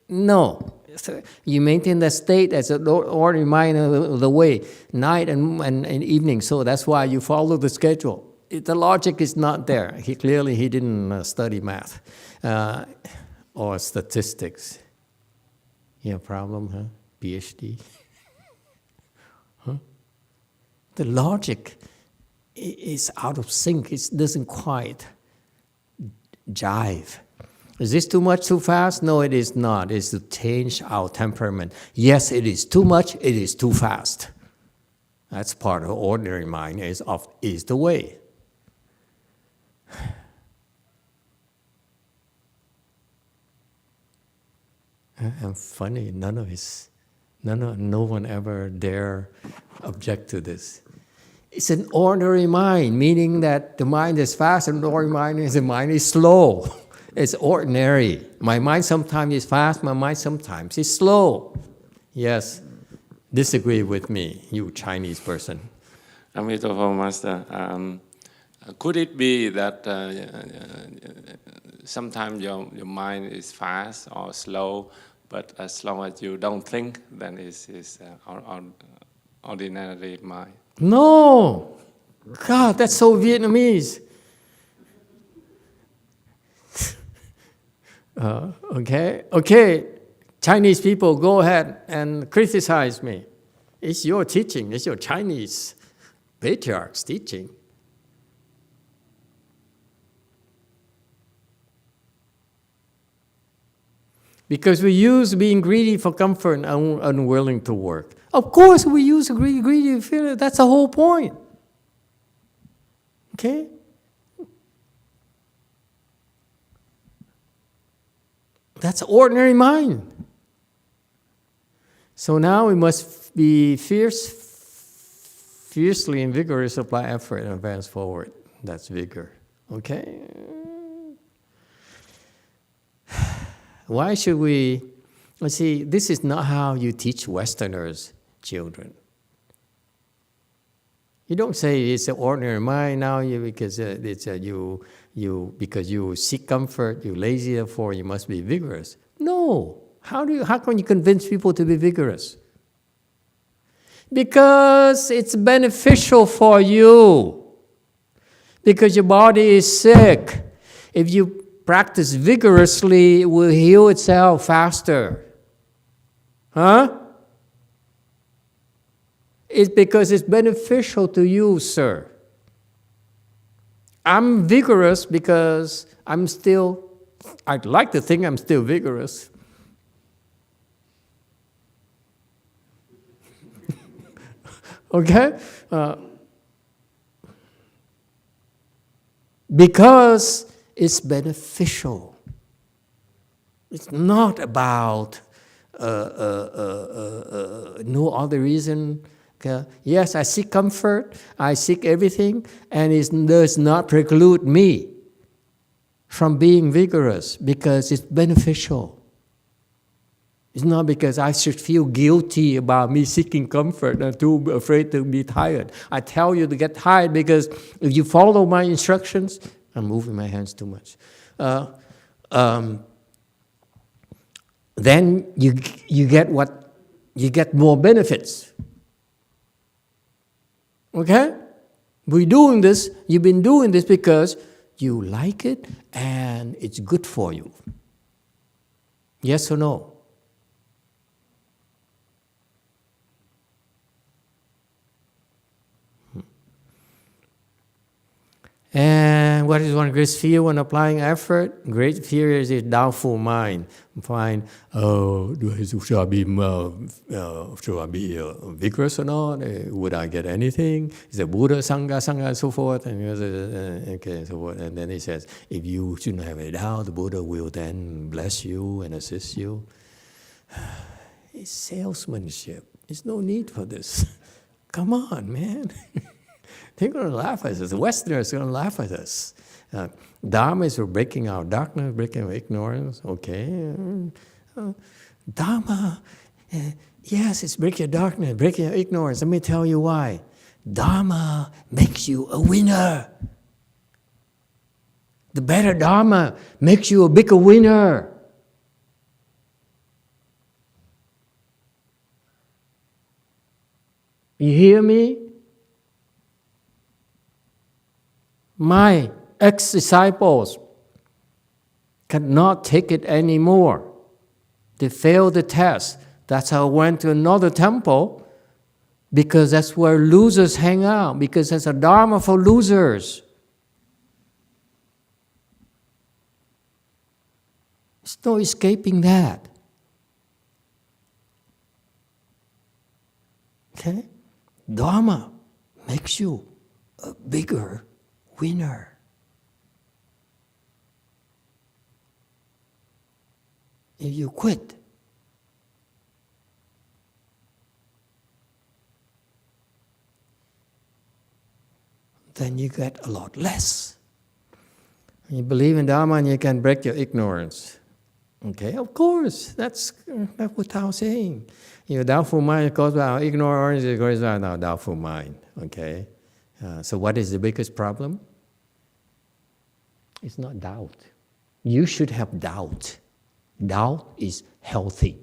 No. So you maintain that state as an ordinary mind of the way, night and evening. So that's why you follow the schedule. The logic is not there. He didn't study math or statistics. You have a problem, huh? PhD? Huh? The logic is out of sync. It doesn't quite jive. Is this too much, too fast? No, it is not. It's to change our temperament. Yes, it is too much, it is too fast. That's part of ordinary mind, is the way. And funny, no one ever dare object to this. It's an ordinary mind, meaning that the mind is fast and the ordinary mind is the mind is slow. It's ordinary. My mind sometimes is fast, my mind sometimes is slow. Yes, disagree with me, you Chinese person. Emitofuo Master, could it be that sometimes your mind is fast or slow, but as long as you don't think, then it's ordinary mind? No! God, that's so Vietnamese. Okay, Chinese people, go ahead and criticize me. It's your teaching, it's your Chinese patriarch's teaching. Because we use being greedy for comfort and unwilling to work. Of course we use greedy feeling, that's the whole point. Okay? That's ordinary mind. So now we must be fiercely and vigorous, apply effort and advance forward. That's vigor. Okay? Why should we? Let's see, this is not how you teach Westerners, children. You don't say it's an ordinary mind now because because you seek comfort, you're lazy, therefore you must be vigorous. No. How can you convince people to be vigorous? Because it's beneficial for you. Because your body is sick. If you practice vigorously, it will heal itself faster. Huh? It's because it's beneficial to you, sir. I'm vigorous because I'd like to think I'm still vigorous. Okay? Because it's beneficial. It's not about no other reason. Okay? Yes, I seek comfort, I seek everything, and it does not preclude me from being vigorous because it's beneficial. It's not because I should feel guilty about me seeking comfort and too afraid to be tired. I tell you to get tired because if you follow my instructions, I'm moving my hands too much. Then you get more benefits. Okay? You've been doing this because you like it and it's good for you. Yes or no? And what is one great fear when applying effort? Great fear is a doubtful mind. Find, should I be vigorous or not? Would I get anything? Is the Buddha, Sangha, and so forth? And so forth. And then he says, if you shouldn't have a doubt, the Buddha will then bless you and assist you. It's salesmanship. There's no need for this. Come on, man. They're going to laugh at us. The Westerners are going to laugh at us. Dharma is breaking our darkness, breaking our ignorance. Okay. Dharma, yes, it's breaking your darkness, breaking your ignorance. Let me tell you why. Dharma makes you a winner. The better Dharma makes you a bigger winner. You hear me? My ex-disciples cannot take it anymore. They failed the test. That's how I went to another temple, because that's where losers hang out, because that's a Dharma for losers. There's no escaping that. Okay? Dharma makes you a bigger winner. If you quit, then you get a lot less. You believe in Dharma and you can break your ignorance. Okay, of course, that's what I was saying. Your doubtful mind goes by our ignorance, it goes by our doubtful mind. Okay, so what is the biggest problem? It's not doubt. You should have doubt. Doubt is healthy.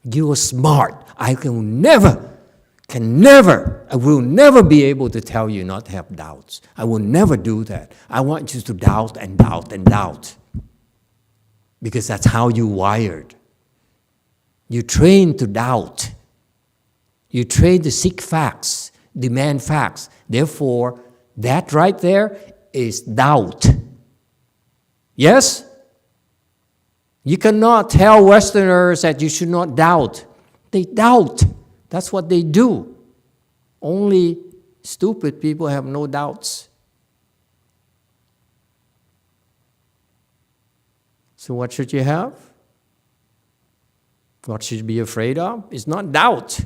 You are smart. I will never be able to tell you not to have doubts. I will never do that. I want you to doubt and doubt and doubt. Because that's how you wired. You train to doubt. You train to seek facts, demand facts. Therefore, that right there is doubt. Yes? You cannot tell Westerners that you should not doubt. They doubt. That's what they do. Only stupid people have no doubts. So what should you have? What should you be afraid of? It's not doubt.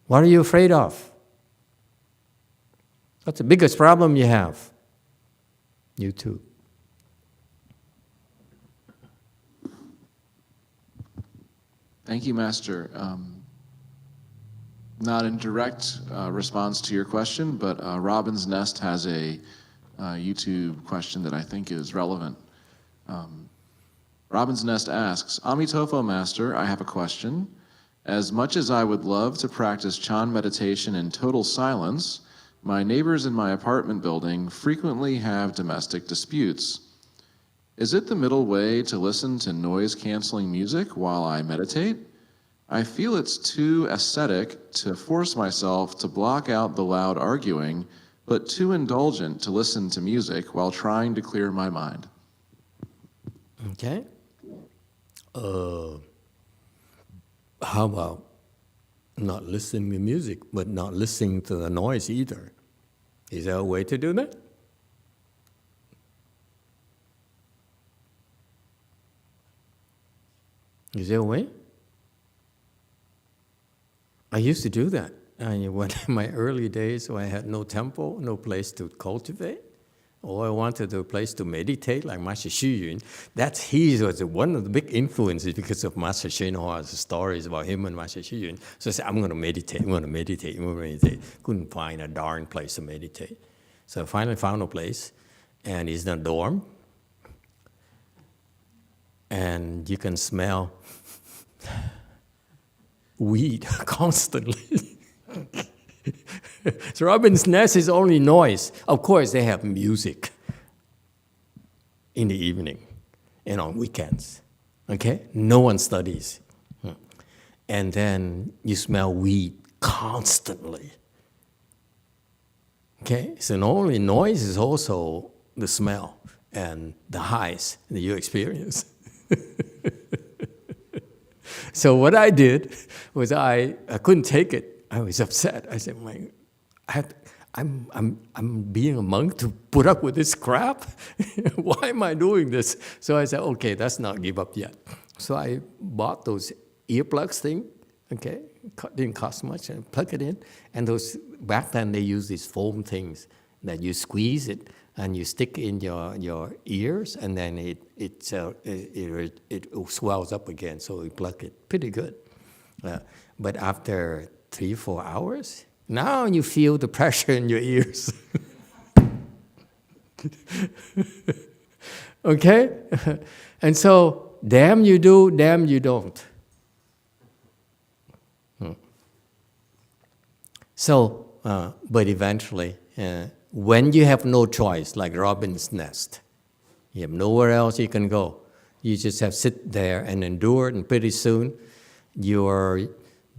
What are you afraid of? What's the biggest problem you have? You too. Thank you, Master. Not in direct response to your question, but Robin's Nest has a YouTube question that I think is relevant. Robin's Nest asks, Amitofuo Master, I have a question. As much as I would love to practice Chan meditation in total silence, my neighbors in my apartment building frequently have domestic disputes. Is it the middle way to listen to noise-canceling music while I meditate? I feel it's too ascetic to force myself to block out the loud arguing, but too indulgent to listen to music while trying to clear my mind. Okay. How about not listening to music, but not listening to the noise either? Is there a way to do that? Is there a way? I used to do that. When in my early days, when I had no temple, no place to cultivate, or I wanted a place to meditate, like Master Xu Yun, he was one of the big influences because of Master YongHua's stories about him and Master Xu Yun. So I said, I'm going to meditate, I'm going to meditate, I'm going to meditate. Couldn't find a darn place to meditate. So I finally found a place, and it's in a dorm, and you can smell weed constantly. So Robin's Nest is only noise. Of course, they have music in the evening and on weekends. Okay? No one studies. And then you smell weed constantly. Okay? So not only noise is also the smell and the highs that you experience. So what I did was I couldn't take it. I was upset. I said, I'm being a monk to put up with this crap? Why am I doing this? So I said, okay, let's not give up yet. So I bought those earplugs thing, okay? Didn't cost much, and plug it in. And those, back then they used these foam things that you squeeze it and you stick in your ears, and then it swells up again, so you plug it. Pretty good. But after 3-4 hours, now you feel the pressure in your ears. Okay? And so, damn you do, damn you don't. So, but eventually, when you have no choice, like Robin's Nest, you have nowhere else you can go. You just have to sit there and endure it, and pretty soon, the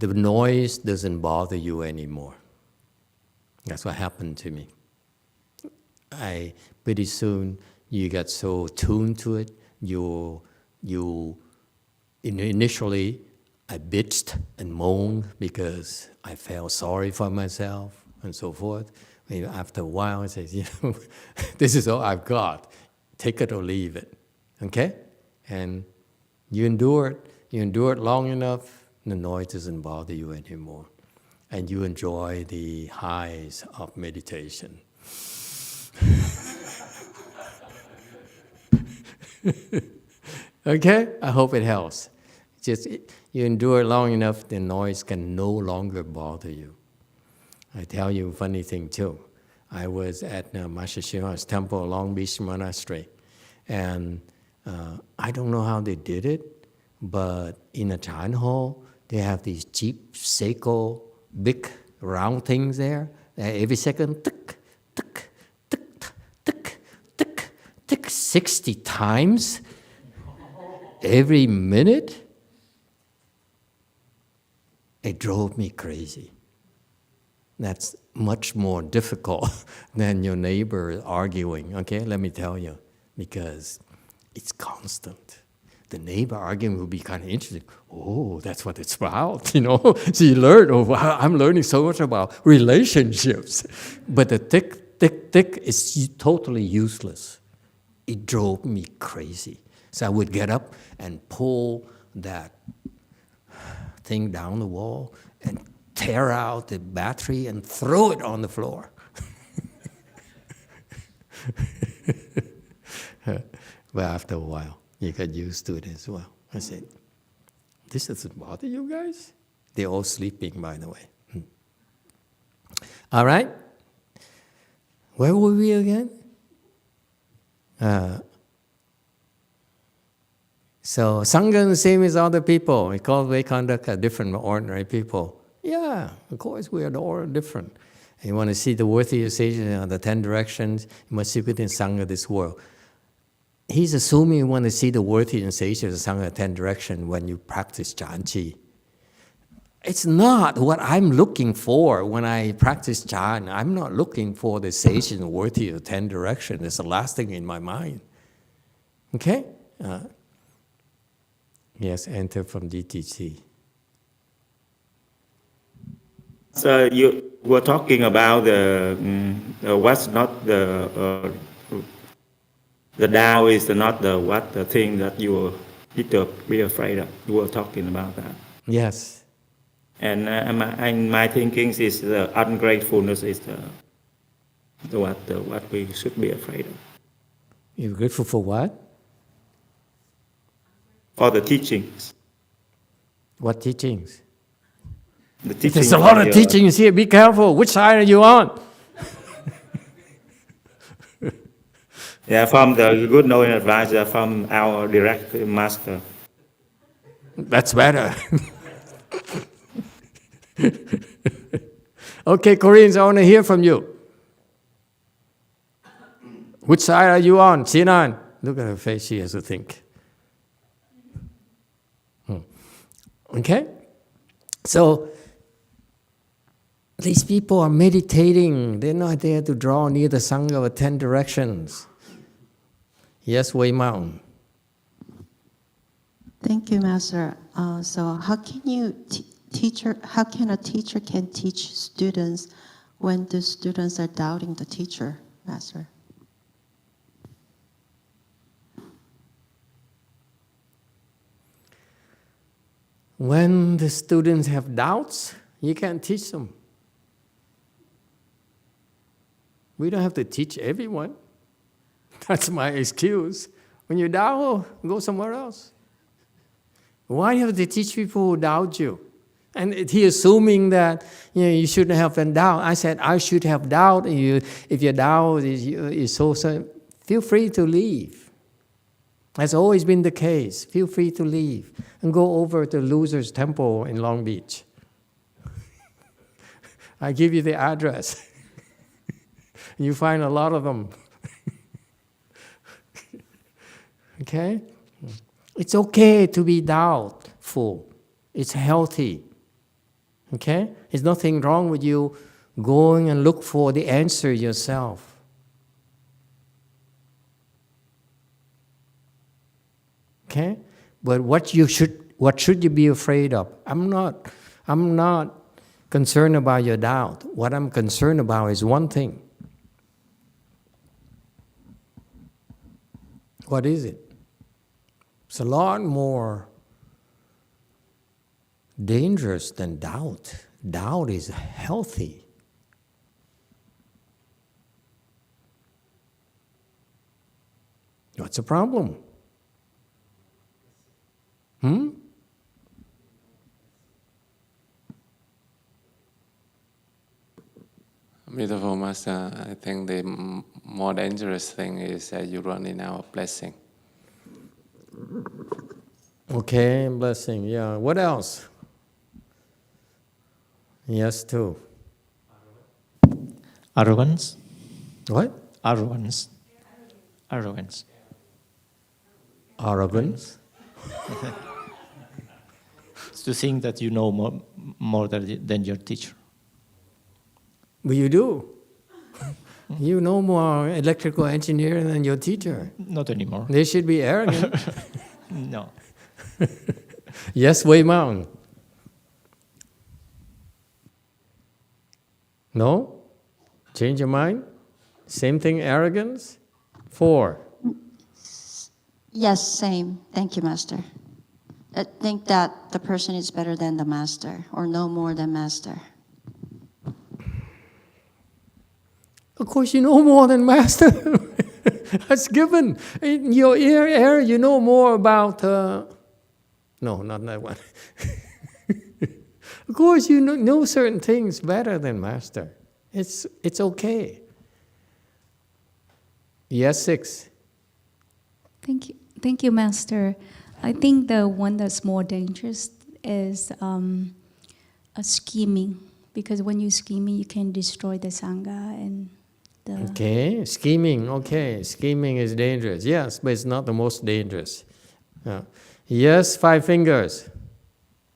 noise doesn't bother you anymore. That's what happened to me. Pretty soon, you get so tuned to it. Initially, I bitched and moaned because I felt sorry for myself and so forth. Maybe after a while, I say, this is all I've got. Take it or leave it, okay? And you endure it. You endure it long enough, the noise doesn't bother you anymore. And you enjoy the highs of meditation. Okay? I hope it helps. Just you endure it long enough, the noise can no longer bother you. I tell you a funny thing too. I was at Master Shiva's temple, Long Beach Monastery, and I don't know how they did it, but in a Chan hall, they have these cheap Seiko, big round things there. Every second, tick, tick, tick, tick, tick, tick, 60 times every minute. It drove me crazy. That's much more difficult than your neighbor arguing, okay? Let me tell you, because it's constant. The neighbor arguing will be kind of interesting. Oh, that's what it's about, you know? So you learn, oh, wow, I'm learning so much about relationships. But the tick, tick, tick is totally useless. It drove me crazy. So I would get up and pull that thing down the wall and tear out the battery and throw it on the floor. But after a while, you got used to it as well. I said, this doesn't bother you guys? They're all sleeping, by the way. All right? Where were we again? So Sangha is the same as other people. We call way conduct as different ordinary people. Yeah, of course we are all different. And you want to see the worthy sages, the 10 directions, you must see within Sangha this world. He's assuming you want to see the worthy and sages of Sangha 10 directions when you practice Chan-Chi. It's not what I'm looking for when I practice Chan. I'm not looking for the sages and worthy of 10 directions. It's the last thing in my mind. Okay? Yes, enter from DTC. So you were talking about what's not the Tao is not the thing that you need to be afraid of. You were talking about that. Yes. And my thinking is the ungratefulness is what we should be afraid of. You're grateful for what? For the teachings. What teachings? The teachings. There's a lot of teachings here. Be careful. Which side are you on? Yeah, from the good knowing advisor, from our direct master. That's better. Okay, Koreans, I want to hear from you. Which side are you on? Sinan. Look at her face. She has to think. Okay? So, these people are meditating. They're not there to draw near the Sangha of 10 directions. Yes, Wei Mao. Thank you, Master. So how can how can a teacher can teach students when the students are doubting the teacher, Master? When the students have doubts, you can't teach them. We don't have to teach everyone. That's my excuse. When you doubt, go somewhere else. Why do you have to teach people who doubt you? And he assuming that you shouldn't have doubt. I said, I should have doubt. If your doubt is so, feel free to leave. That's always been the case. Feel free to leave and go over to Loser's Temple in Long Beach. I give you the address. You find a lot of them. Okay? It's okay to be doubtful. It's healthy. Okay? There's nothing wrong with you going and look for the answer yourself. Okay? But what should you be afraid of? I'm not concerned about your doubt. What I'm concerned about is one thing. What is it? It's a lot more dangerous than doubt. Doubt is healthy. What's the problem? Beautiful Master, I think the more dangerous thing is that you run in our blessing. Okay, blessing, yeah. What else? Yes, too. Arrogance. What? Arrogance. Arrogance. Arrogance? It's to think that you know more than your teacher. But you do. You know more electrical engineer than your teacher. Not anymore. They should be arrogant. No. Yes, Wei Mountain. No? Change your mind? Same thing, arrogance? 4. Yes, same. Thank you, Master. I think that the person is better than the Master or no more than Master. Of course, you know more than Master. That's given. In your area, you know more about... No, not that one. Of course, you know certain things better than Master. It's okay. Yes, 6. Thank you, Master. I think the one that's more dangerous is scheming, because when you're scheming, you can destroy the Sangha and the... Okay, scheming, okay. Scheming is dangerous. Yes, but it's not the most dangerous. Yes, 5 fingers.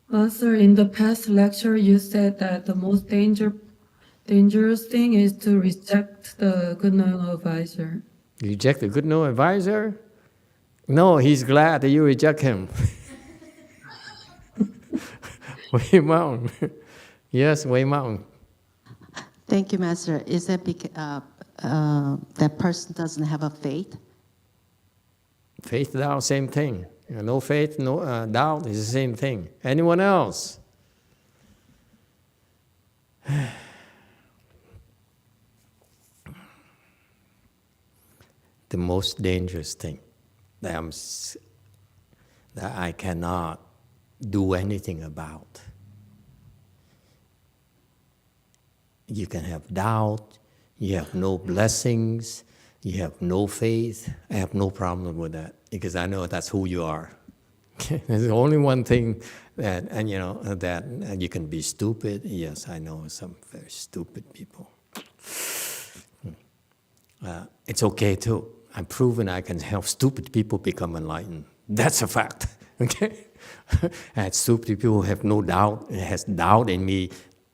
Master, in the past lecture, you said that the most dangerous thing is to reject the good knowing advisor. Reject the good knowing advisor? No, he's glad that you reject him. Wei Mountain. Yes, Wei Mountain. Thank you, Master. Is that because that person doesn't have a faith? Faith, doubt, same thing. No faith, no doubt is the same thing. Anyone else? The most dangerous thing that I cannot do anything about. You can have doubt, you have no blessings, you have no faith. I have no problem with that because I know that's who you are. There's only one thing that, and you know, that you can be stupid. Yes, I know some very stupid people. It's okay too. I've proven I can help stupid people become enlightened. That's a fact, okay? And stupid people who have no doubt, has doubt in me,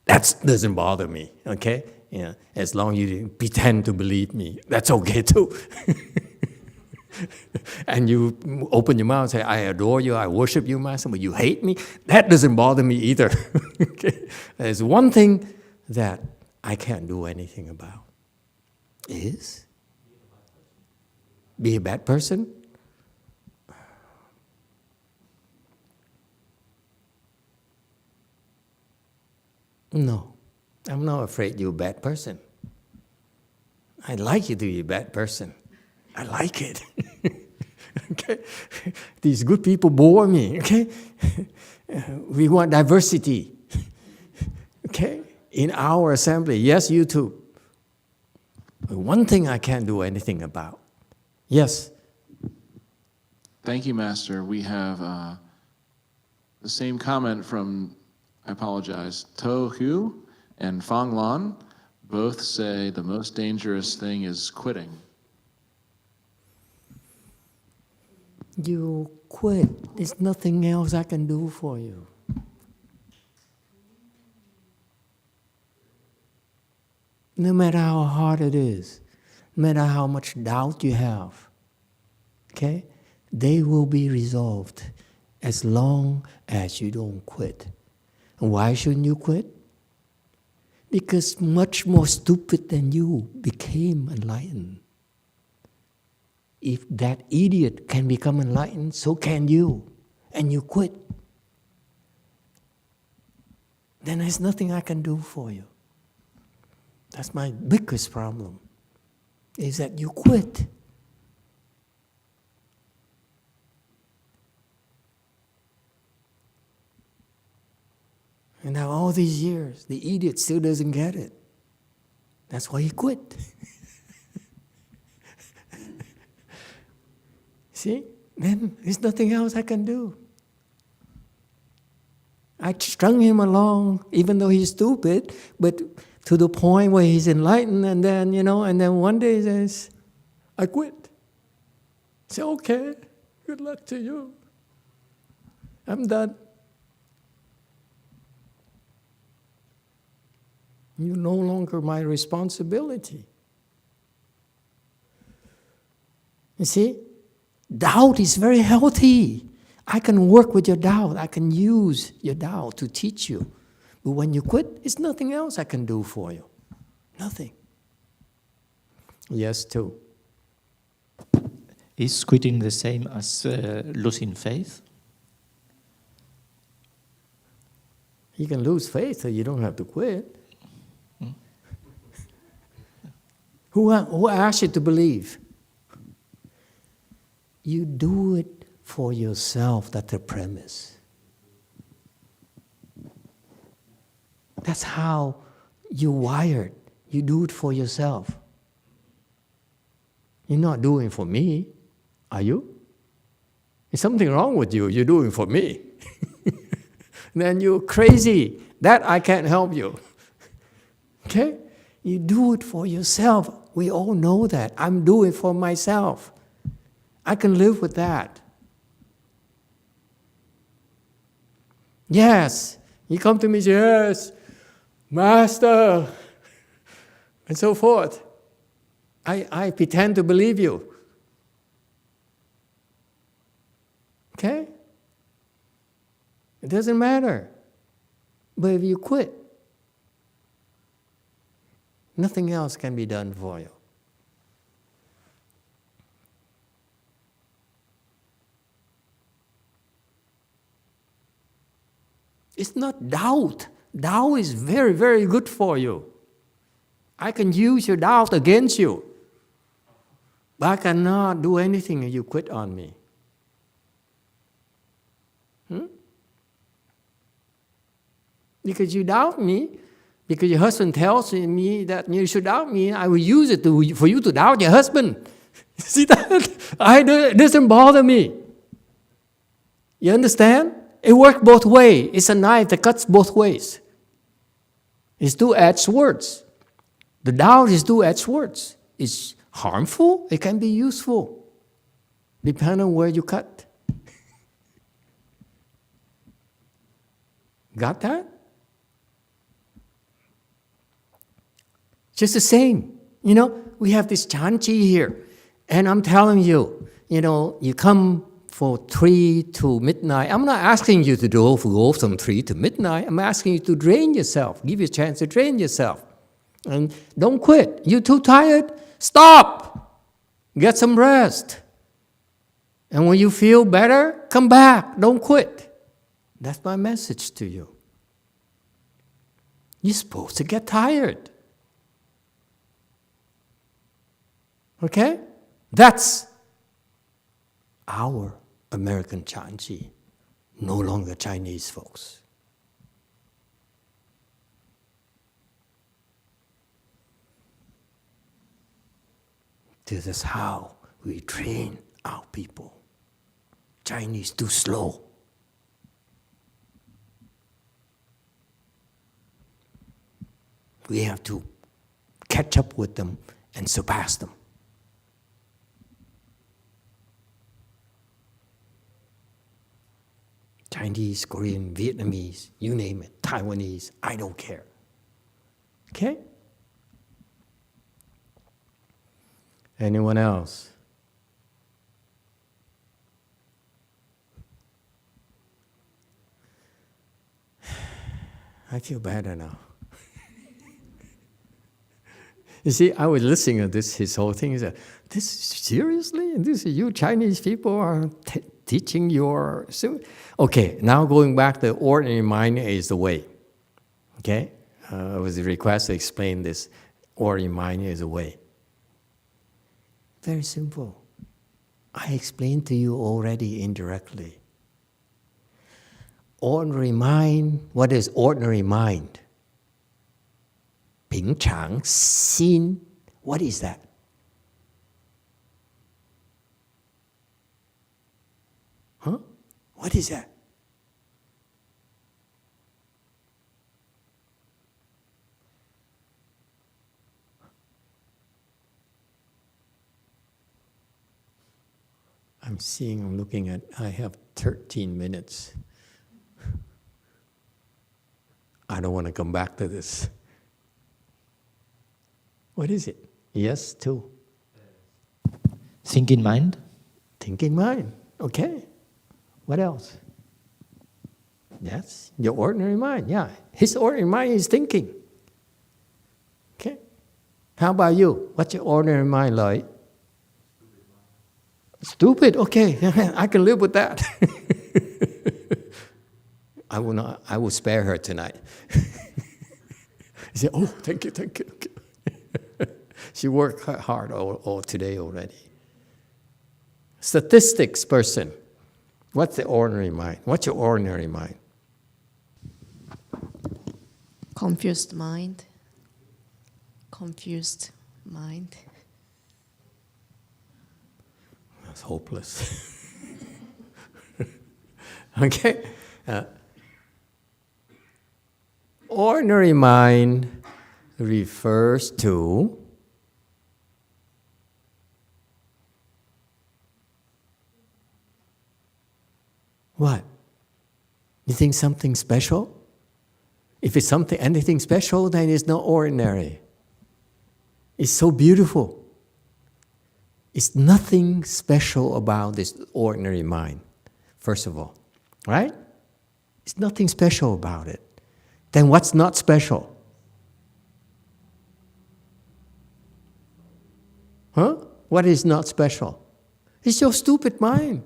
that doesn't bother me, okay? Yeah, as long as you pretend to believe me, that's okay too. And you open your mouth and say, I adore you, I worship you, Master, but you hate me, that doesn't bother me either. Okay? There's one thing that I can't do anything about, is be a bad person. No, I'm not afraid you're a bad person. I like you to be a bad person. I like it. Okay? These good people bore me, okay? We want diversity. Okay? In our assembly, yes, you too. But one thing I can't do anything about. Yes. Thank you, Master. We have the same comment from, I apologize, To Hu and Fang Lan. Both say the most dangerous thing is quitting. You quit. There's nothing else I can do for you. No matter how hard it is, no matter how much doubt you have, okay, they will be resolved as long as you don't quit. And why shouldn't you quit? Because much more stupid than you became enlightened. If that idiot can become enlightened, so can you. And you quit. Then there's nothing I can do for you. That's my biggest problem, is that you quit. And now all these years, the idiot still doesn't get it. That's why he quit. See? Then there's nothing else I can do. I strung him along, even though he's stupid, but to the point where he's enlightened, and then, and then one day he says, I quit. I say, okay, good luck to you. I'm done. You're no longer my responsibility. You see? Doubt is very healthy. I can work with your doubt. I can use your doubt to teach you. But when you quit, it's nothing else I can do for you. Nothing. Yes, too. Is quitting the same as losing faith? You can lose faith, so you don't have to quit. Who asked you to believe? You do it for yourself. That's the premise. That's how you're wired. You do it for yourself. You're not doing it for me, are you? There's something wrong with you. You're doing it for me. Then you're crazy. That I can't help you. Okay? You do it for yourself. We all know that. I'm doing it for myself. I can live with that. Yes. You come to me and say, yes, Master, and so forth. I pretend to believe you. Okay? It doesn't matter. But if you quit, nothing else can be done for you. It's not doubt. Doubt is very, very good for you. I can use your doubt against you. But I cannot do anything if you quit on me. Because you doubt me, because your husband tells me that you should doubt me, I will use it for you to doubt your husband. See that? It doesn't bother me. You understand? It works both ways. It's a knife that cuts both ways. It's two-edged swords. The doubt is two-edged swords. It's harmful. It can be useful, depending on where you cut. Got that? Just the same. We have this chanchi here. And I'm telling you, you come for 3 to midnight. I'm not asking you to go from 3 to midnight. I'm asking you to drain yourself. Give you a chance to drain yourself. And don't quit. You're too tired? Stop. Get some rest. And when you feel better, come back. Don't quit. That's my message to you. You're supposed to get tired. Okay? That's our American Chanchi, no longer Chinese folks. This is how we train our people. Chinese too slow. We have to catch up with them and surpass them. Chinese, Korean, Vietnamese, you name it, Taiwanese, I don't care. Okay? Anyone else? I feel better now. You see, I was listening to his whole thing. He said, "This seriously? This you Chinese people are teaching your..." Okay, now going back, the ordinary mind is the way. Okay? I was requested to explain this. Ordinary mind is the way. Very simple. I explained to you already indirectly. Ordinary mind, what is ordinary mind? 平常心, what is that? Huh? What is that? I'm looking at, I have 13 minutes. I don't want to come back to this. What is it? Yes, two. Thinking mind. Thinking mind. Okay. What else? That's your ordinary mind. Yeah. His ordinary mind is thinking. Okay. How about you? What's your ordinary mind like? Stupid. Okay. I can live with that. I will spare her tonight. She said, "Oh, thank you. She worked hard all today already. Statistics person. What's the ordinary mind? What's your ordinary mind? Confused mind. Confused mind. That's hopeless. Okay? Ordinary mind refers to what? You think something special? If it's anything special, then it's not ordinary. It's so beautiful. It's nothing special about this ordinary mind, first of all, right? It's nothing special about it. Then what's not special? Huh? What is not special? It's your stupid mind.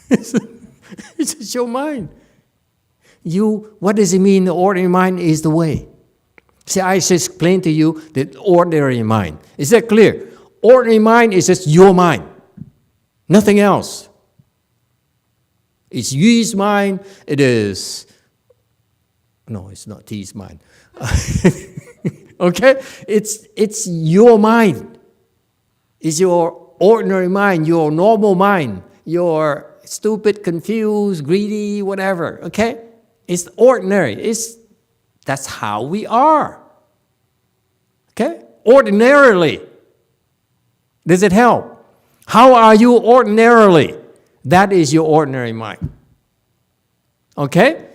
It's just your mind. What does it mean the ordinary mind is the way? See, I just explained to you the ordinary mind. Is that clear? Ordinary mind is just your mind. Nothing else. It's Yu's mind. It is... No, it's not T's mind. Okay? It's your mind. It's your ordinary mind, your normal mind, your stupid, confused, greedy, whatever. Okay? It's ordinary. That's how we are. Okay? Ordinarily. Does it help? How are you ordinarily? That is your ordinary mind. Okay?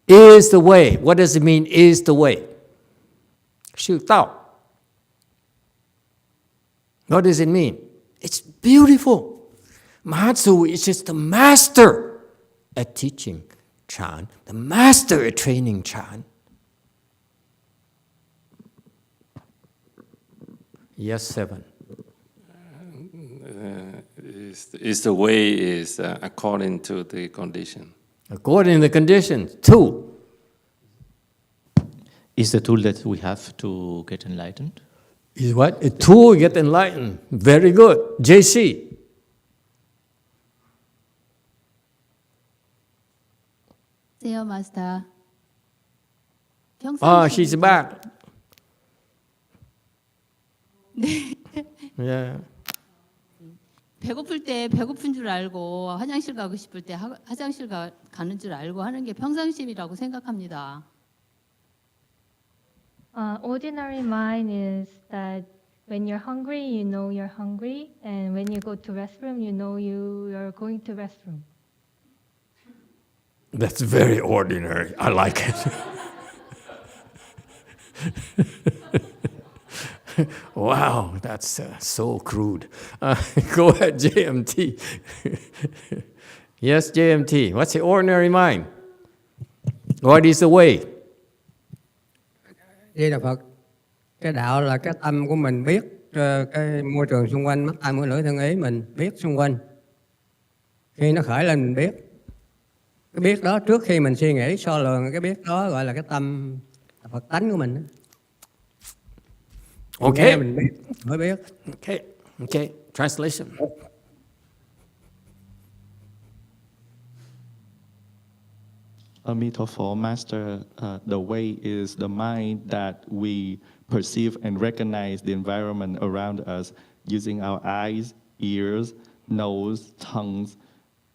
Is the way. What does it mean, is the way? 是道. What does it mean? It's beautiful. Mahatsu is just the master at teaching Chan, the master at training Chan. Yes, 7. Is the way is according to the condition. According to the conditions. 2. is the tool that we have to get enlightened. Is what? A tool to get enlightened. Very good. JC. Dear Master. She's back. Yeah. 배고플 때 배고픈 줄 알고 화장실 가고 싶을 때 화장실 가는 줄 알고 하는 게 평상심이라고 생각합니다. Ordinary mind is that when you're hungry, you know you're hungry, and when you go to restroom, you know you're going to restroom. That's very ordinary. I like it. Wow, that's so crude. Go ahead, JMT. Yes, JMT. What's the ordinary mind? What is the way? Di Đà Phật, cái đạo là cái tâm của mình biết cái môi trường xung quanh, mắt tai mũi lưỡi thân ý mình biết xung quanh. Khi nó khởi lên mình biết. Cái biết đó trước khi mình suy nghĩ so lường, cái biết đó gọi là cái tâm Phật tánh của mình. Okay. Nghe mình biết, mới biết. Okay. Translation. Emitofuo, Master, the way is the mind that we perceive and recognize the environment around us using our eyes, ears, nose, tongues,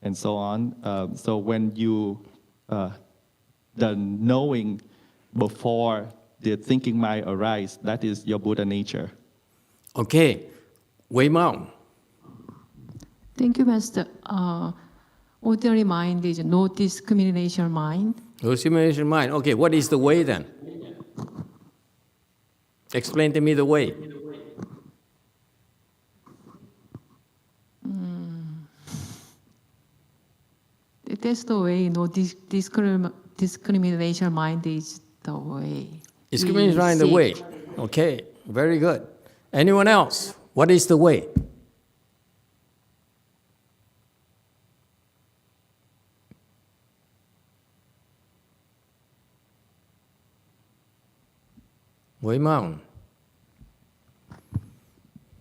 and so on. So when you, the knowing before the thinking mind arise, that is your Buddha nature. Okay. Wei Mao. Thank you, Master. Ordinary mind is no discrimination mind. No discrimination mind. Okay, what is the way then? Explain to me the way. That's the way. No discrimination mind is the way. Discrimination mind the way. Okay, very good. Anyone else? What is the way? Wei Mao.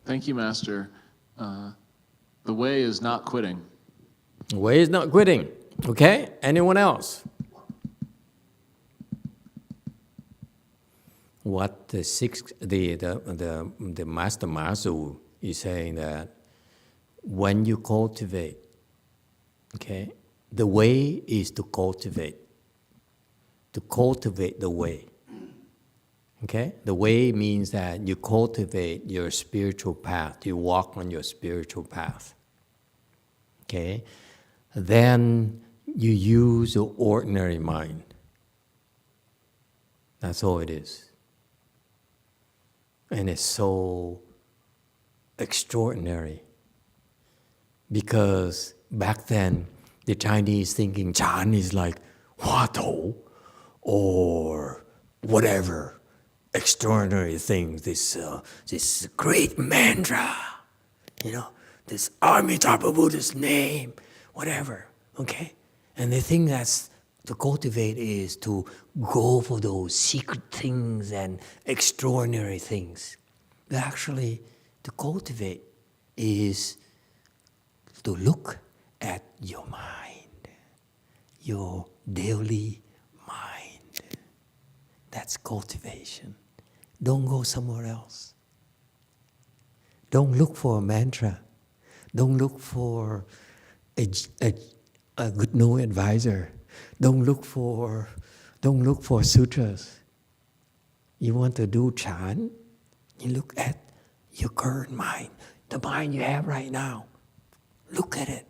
Thank you, Master. The way is not quitting. The way is not quitting. Okay? Anyone else? What the Master Mazu is saying that when you cultivate, okay, the way is to cultivate the way. Okay? The way means that you cultivate your spiritual path. You walk on your spiritual path. Okay? Then you use the ordinary mind. That's all it is. And it's so extraordinary. Because back then, the Chinese thinking Chan is like Hua Tou or whatever. Extraordinary things, this great mantra, this Amitabha Buddha's name, whatever, okay? And they think that's to cultivate is to go for those secret things and extraordinary things. But actually, to cultivate is to look at your mind, your daily mind. That's cultivation. Don't go somewhere else. Don't look for a mantra. Don't look for a good no advisor. Don't look for sutras. You want to do Chan? You look at your current mind, the mind you have right now. Look at it.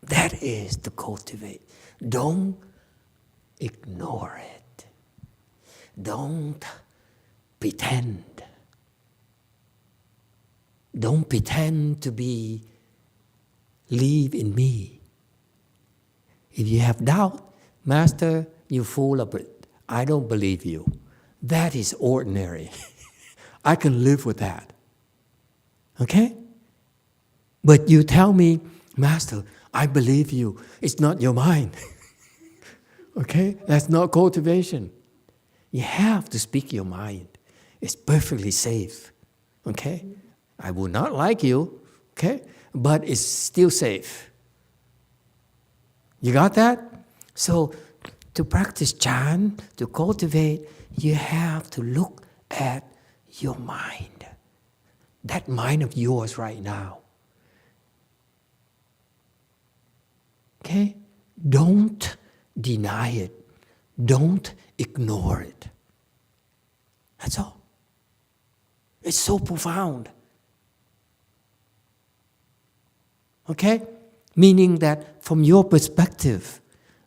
That is to cultivate. Don't ignore it. Don't pretend. Don't pretend to believe in me. If you have doubt, Master, you're full of it. I don't believe you. That is ordinary. I can live with that. Okay? But you tell me, Master, I believe you. It's not your mind. Okay? That's not cultivation. You have to speak your mind. It's perfectly safe. Okay? I will not like you, okay? But it's still safe. You got that? So to practice Chan, to cultivate, you have to look at your mind. That mind of yours right now. Okay? Don't deny it. Don't ignore it. That's all. It's so profound. Okay? Meaning that from your perspective,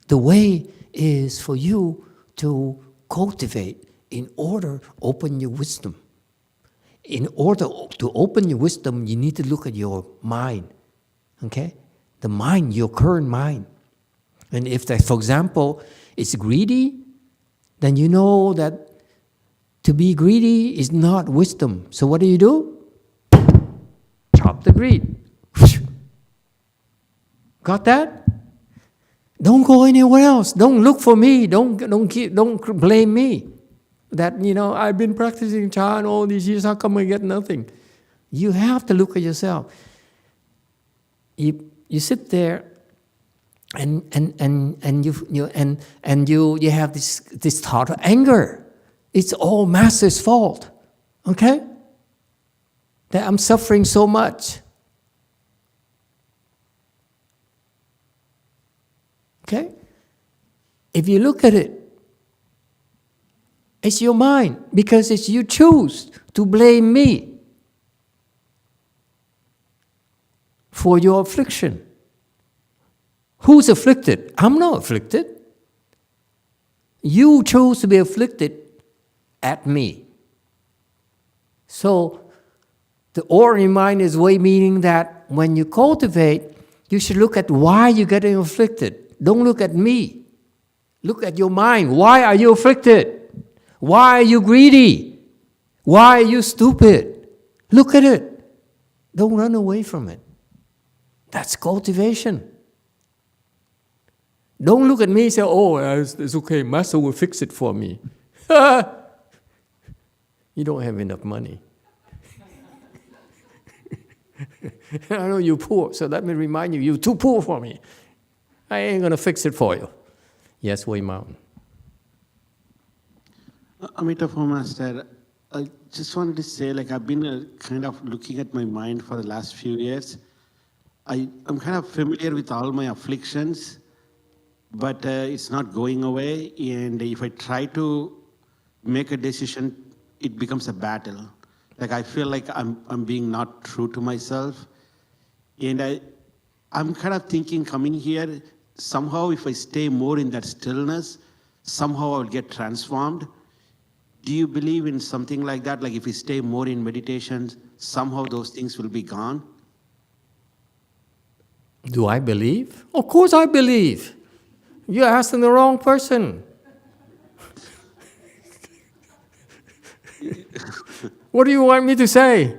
the way is for you to cultivate in order to open your wisdom. In order to open your wisdom, you need to look at your mind. Okay? The mind, your current mind. And if that, for example, it's greedy, then you know that to be greedy is not wisdom. So what do? Chop the greed. Got that? Don't go anywhere else. Don't look for me. Don't blame me. That, I've been practicing Chan all these years. How come I get nothing? You have to look at yourself. You sit there, and you have this thought of anger. It's all Master's fault. Okay? That I'm suffering so much. Okay? If you look at it, it's your mind, because it's you choose to blame me for your affliction. Who's afflicted? I'm not afflicted. You chose to be afflicted at me. So the ordinary mind is way meaning that when you cultivate, you should look at why you're getting afflicted. Don't look at me. Look at your mind. Why are you afflicted? Why are you greedy? Why are you stupid? Look at it. Don't run away from it. That's cultivation. Don't look at me and say, oh, it's okay, Master will fix it for me. You don't have enough money. I know you're poor, so let me remind you, you're too poor for me. I ain't going to fix it for you. Yes, Wei Mountain. Emitofuo Master, I just wanted to say, I've been kind of looking at my mind for the last few years. I'm kind of familiar with all my afflictions, but it's not going away. And if I try to make a decision, it becomes a battle. I feel like I'm being not true to myself. And I'm kind of thinking, coming here, somehow if I stay more in that stillness, somehow I'll get transformed. Do you believe in something like that? If we stay more in meditation, somehow those things will be gone? Do I believe? Of course I believe. You're asking the wrong person. What do you want me to say?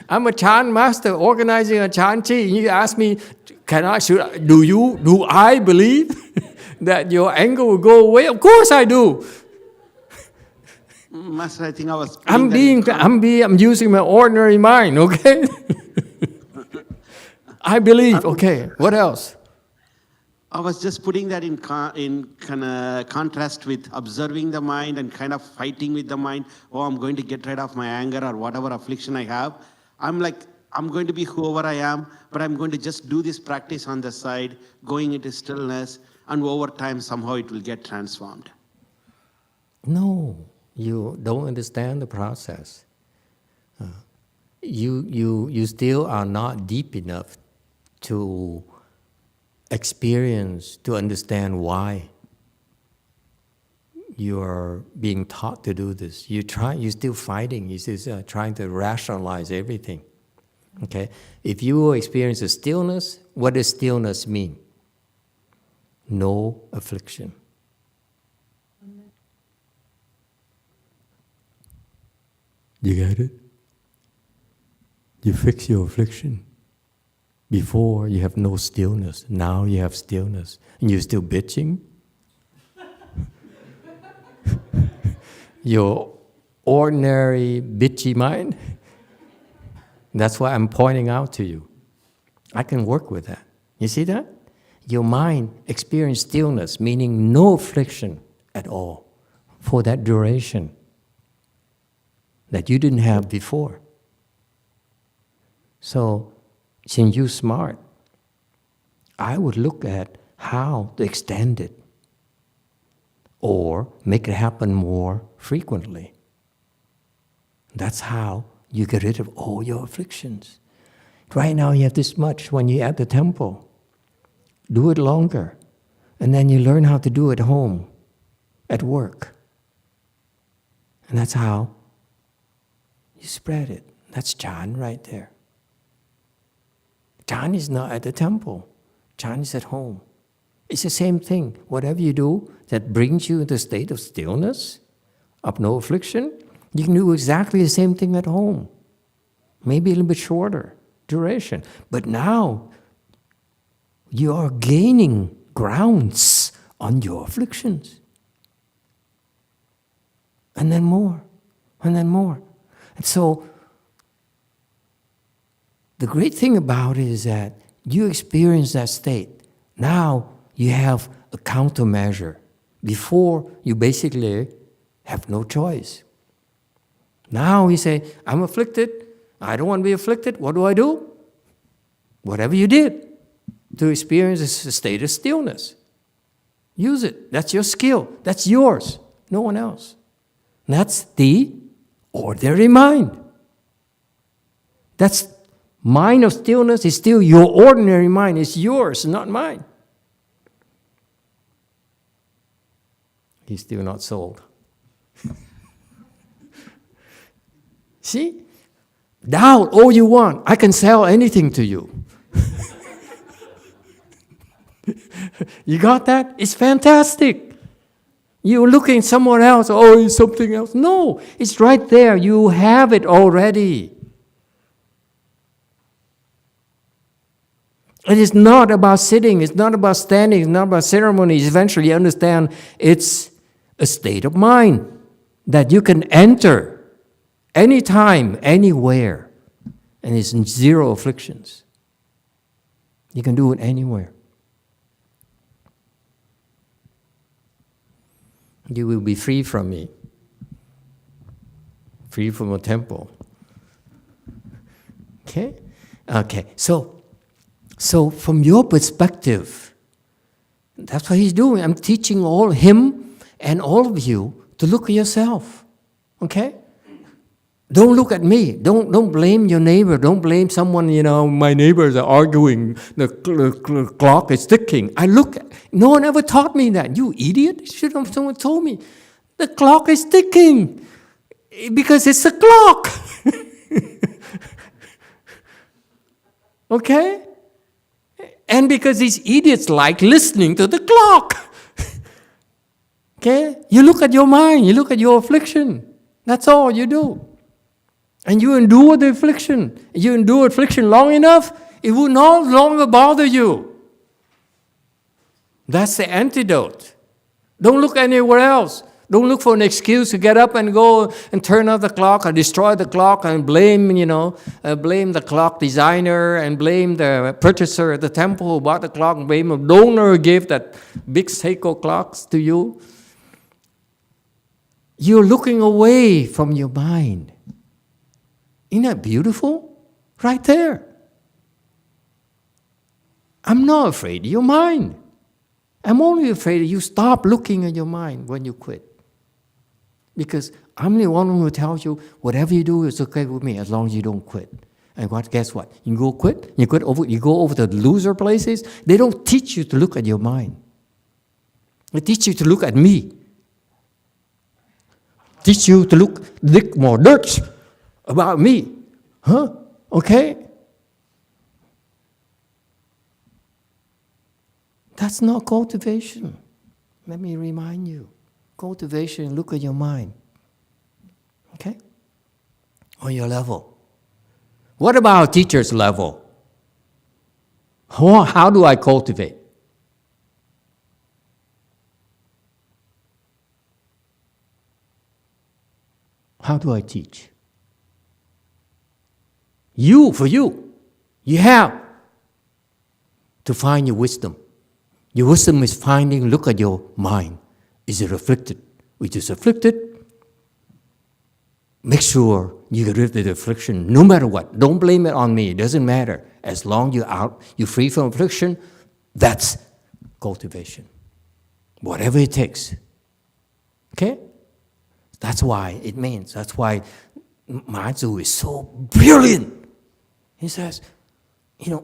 I'm a Chan master organizing a Chan Chi. You ask me, do I believe that your anger will go away? Of course I do. Master, I think I was... I'm using my ordinary mind, okay? I believe, okay. What else? I was just putting that in kind of contrast with observing the mind and kind of fighting with the mind. Oh, I'm going to get rid of my anger or whatever affliction I have. I'm going to be whoever I am, but I'm going to just do this practice on the side, going into stillness, and over time somehow it will get transformed. No, you don't understand the process. You still are not deep enough to experience, to understand why you're being taught to do this. You're still fighting, you're still trying to rationalize everything. Okay? If you experience a stillness, what does stillness mean? No affliction. You get it? You fix your affliction. Before, you have no stillness. Now you have stillness. And you're still bitching? your ordinary bitchy mind. That's what I'm pointing out to you. I can work with that. You see that? Your mind experienced stillness, meaning no affliction at all for that duration that you didn't have before. So, since you're smart, I would look at how to extend it or make it happen more frequently. That's how you get rid of all your afflictions. Right now you have this much when you're at the temple. Do it longer. And then you learn how to do it at home, at work. And that's how you spread it. That's Chan right there. Chan is not at the temple. Chan is at home. It's the same thing. Whatever you do that brings you into a state of stillness, of no affliction, you can do exactly the same thing at home. Maybe a little bit shorter duration. But now, you are gaining grounds on your afflictions. And then more, and then more. And so, the great thing about it is that you experience that state. Now, you have a countermeasure. Before, you basically have no choice. Now you say, I'm afflicted. I don't want to be afflicted. What do? Whatever you did to experience a state of stillness. Use it. That's your skill. That's yours. No one else. That's the ordinary mind. That's mind of stillness is still your ordinary mind. It's yours, not mine. He's still not sold. See? Doubt all you want. I can sell anything to you. You got that? It's fantastic. You're looking somewhere else. Oh, it's something else. No, it's right there. You have it already. It is not about sitting. It's not about standing. It's not about ceremonies. Eventually you understand it's a state of mind that you can enter anytime, anywhere, and it's zero afflictions. You can do it anywhere. You will be free from me, free from a temple. Okay? Okay, so from your perspective, that's what he's doing. I'm teaching him and all of you to look at yourself. Okay? Don't look at me. Don't blame your neighbor. Don't blame someone, my neighbors are arguing. The clock is ticking. No one ever taught me that. You idiot. Should have someone told me. The clock is ticking. Because it's a clock. Okay? And because these idiots like listening to the clock. Okay? You look at your mind. You look at your affliction. That's all you do. And you endure the affliction. You endure affliction long enough, it will no longer bother you. That's the antidote. Don't look anywhere else. Don't look for an excuse to get up and go and turn off the clock or destroy the clock and blame, blame the clock designer and blame the purchaser at the temple who bought the clock and blame the donor who gave that big Seiko clocks to you. You're looking away from your mind. Isn't that beautiful? Right there. I'm not afraid of your mind. I'm only afraid you stop looking at your mind when you quit. Because I'm the one who tells you, whatever you do is okay with me as long as you don't quit. And guess what? You go quit, you go over to the loser places, they don't teach you to look at your mind. They teach you to look at me. Teach you to dig more dirt about me. Huh? Okay? That's not cultivation. Let me remind you. Cultivation, look at your mind. Okay? On your level. What about teacher's level? How do I cultivate? How do I teach? For you have to find your wisdom. Your wisdom is look at your mind. Is it afflicted? If it's afflicted, make sure you get rid of the affliction no matter what. Don't blame it on me. It doesn't matter. As long as you're free from affliction, that's cultivation. Whatever it takes. Okay? That's why Mazu is so brilliant. He says,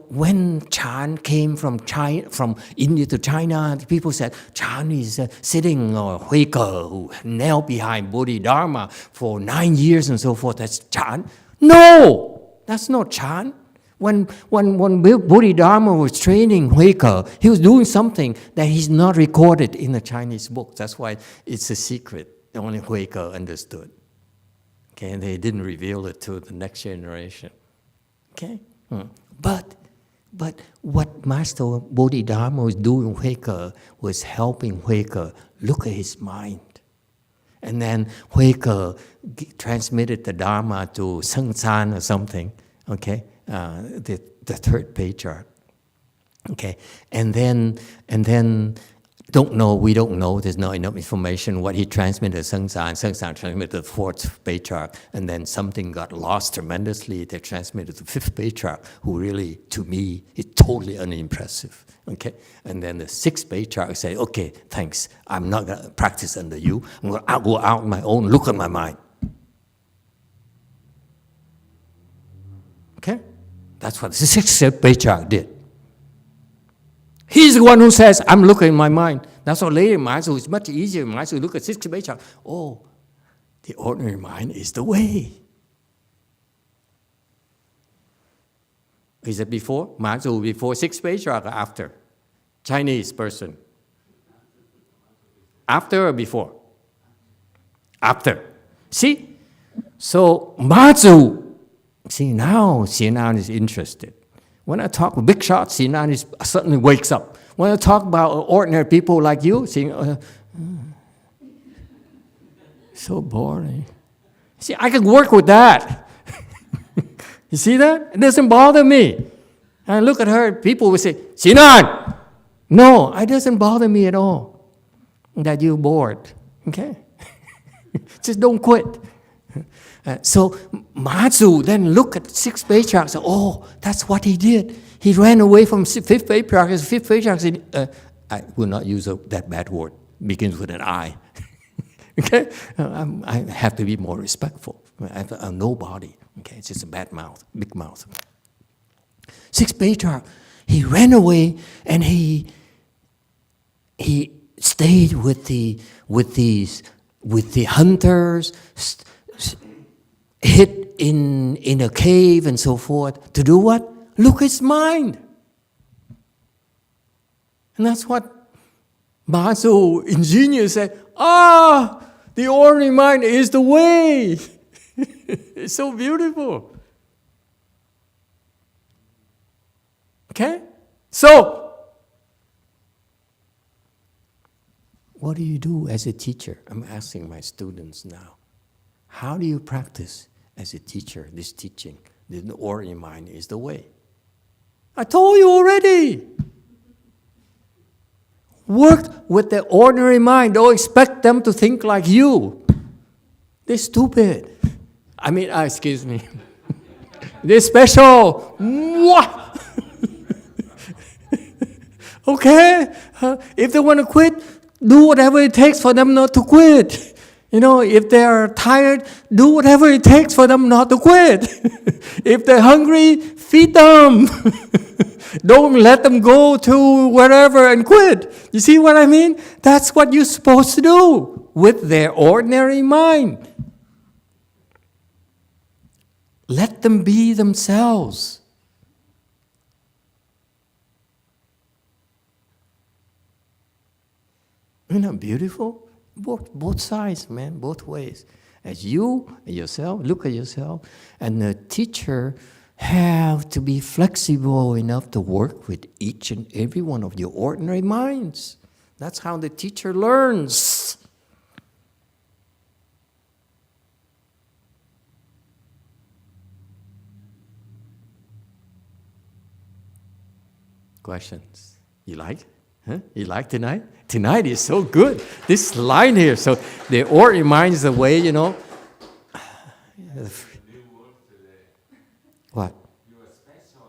when Chan came from India to China, people said Chan is sitting or Huike who knelt behind Bodhidharma for 9 years and so forth. That's Chan. No, that's not Chan. When Bodhidharma was training Huike, he was doing something that he's not recorded in the Chinese book. That's why it's a secret. Only Huike understood. Okay, and they didn't reveal it to the next generation. Okay, but what Master Bodhidharma was doing, Huike was helping Huike look at his mind, and then Huike transmitted the Dharma to Seng San or something. Okay, the third patriarch. Okay, and then we don't know, there's not enough information what he transmitted to Seng San transmitted the fourth patriarch, and then something got lost tremendously, they transmitted the fifth patriarch, who really, to me, is totally unimpressive, okay? And then the sixth patriarch say, okay, thanks, I'm not gonna practice under you, I'm gonna go out on my own, look at my mind. Okay? That's what the sixth patriarch did. He's the one who says, I'm looking in my mind. That's why later Mazu is much easier. Mazu look at sixth patriarch. Oh, the ordinary mind is the way. Is it before? Mazu before sixth patriarch or after? Chinese person. After or before? After. See? So Mazu, see now Xianan is interested. When I talk with big shots, Sinan suddenly wakes up. When I talk about ordinary people like you, so boring. See, I can work with that. You see that? It doesn't bother me. I look at her, people will say, Sinan! No, it doesn't bother me at all that you're bored. Okay? Just don't quit. So Mazu then look at sixth patriarch and say, oh, that's what he did. He ran away from fifth patriarch. Fifth patriarch said, I will not use that bad word. Begins with an I. Okay? I have to be more respectful. I'm nobody. Okay? It's just a bad mouth, big mouth. Sixth patriarch, he ran away and he stayed with the hunters, hid in a cave and so forth. To do what? Look at his mind. And that's what Mazu ingenious said, the ordinary mind is the way. It's so beautiful. Okay? So, what do you do as a teacher? I'm asking my students now. How do you practice as a teacher this teaching? The ordinary mind is the way. I told you already. Work with the ordinary mind. Don't expect them to think like you. They're stupid. Excuse me. They're special. Okay? If they want to quit, do whatever it takes for them not to quit. If they are tired, do whatever it takes for them not to quit. If they're hungry, feed them. Don't let them go to wherever and quit. You see what I mean? That's what you're supposed to do with their ordinary mind. Let them be themselves. Isn't that beautiful? Both sides, man, both ways. As you and yourself, look at yourself, and the teacher have to be flexible enough to work with each and every one of your ordinary minds. That's how the teacher learns. Questions? You like? Huh? You like tonight? Tonight is so good. This line here, so the or reminds the way, you know. What? You are special.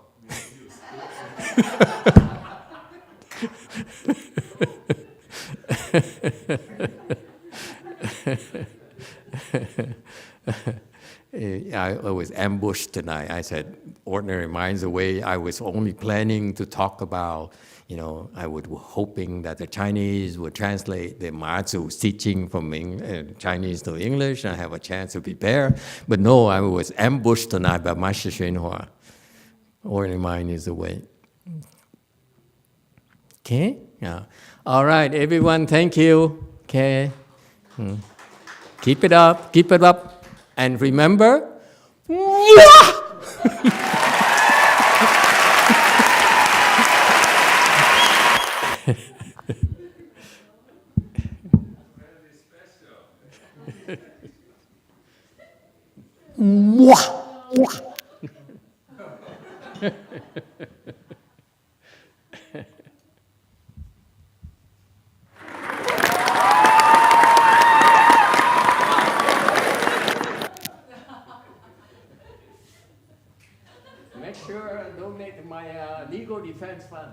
I was ambushed tonight. I said, ordinary minds away. I was only planning to talk about, you know, I was hoping that the Chinese would translate the Mazu's teaching from Chinese to English and have a chance to prepare. But no, I was ambushed tonight by Master YongHua. Ordinary mind is the way. Okay? Yeah. All right, everyone, thank you. Okay. Keep it up. Keep it up. And remember, make sure I donate to my legal defense fund.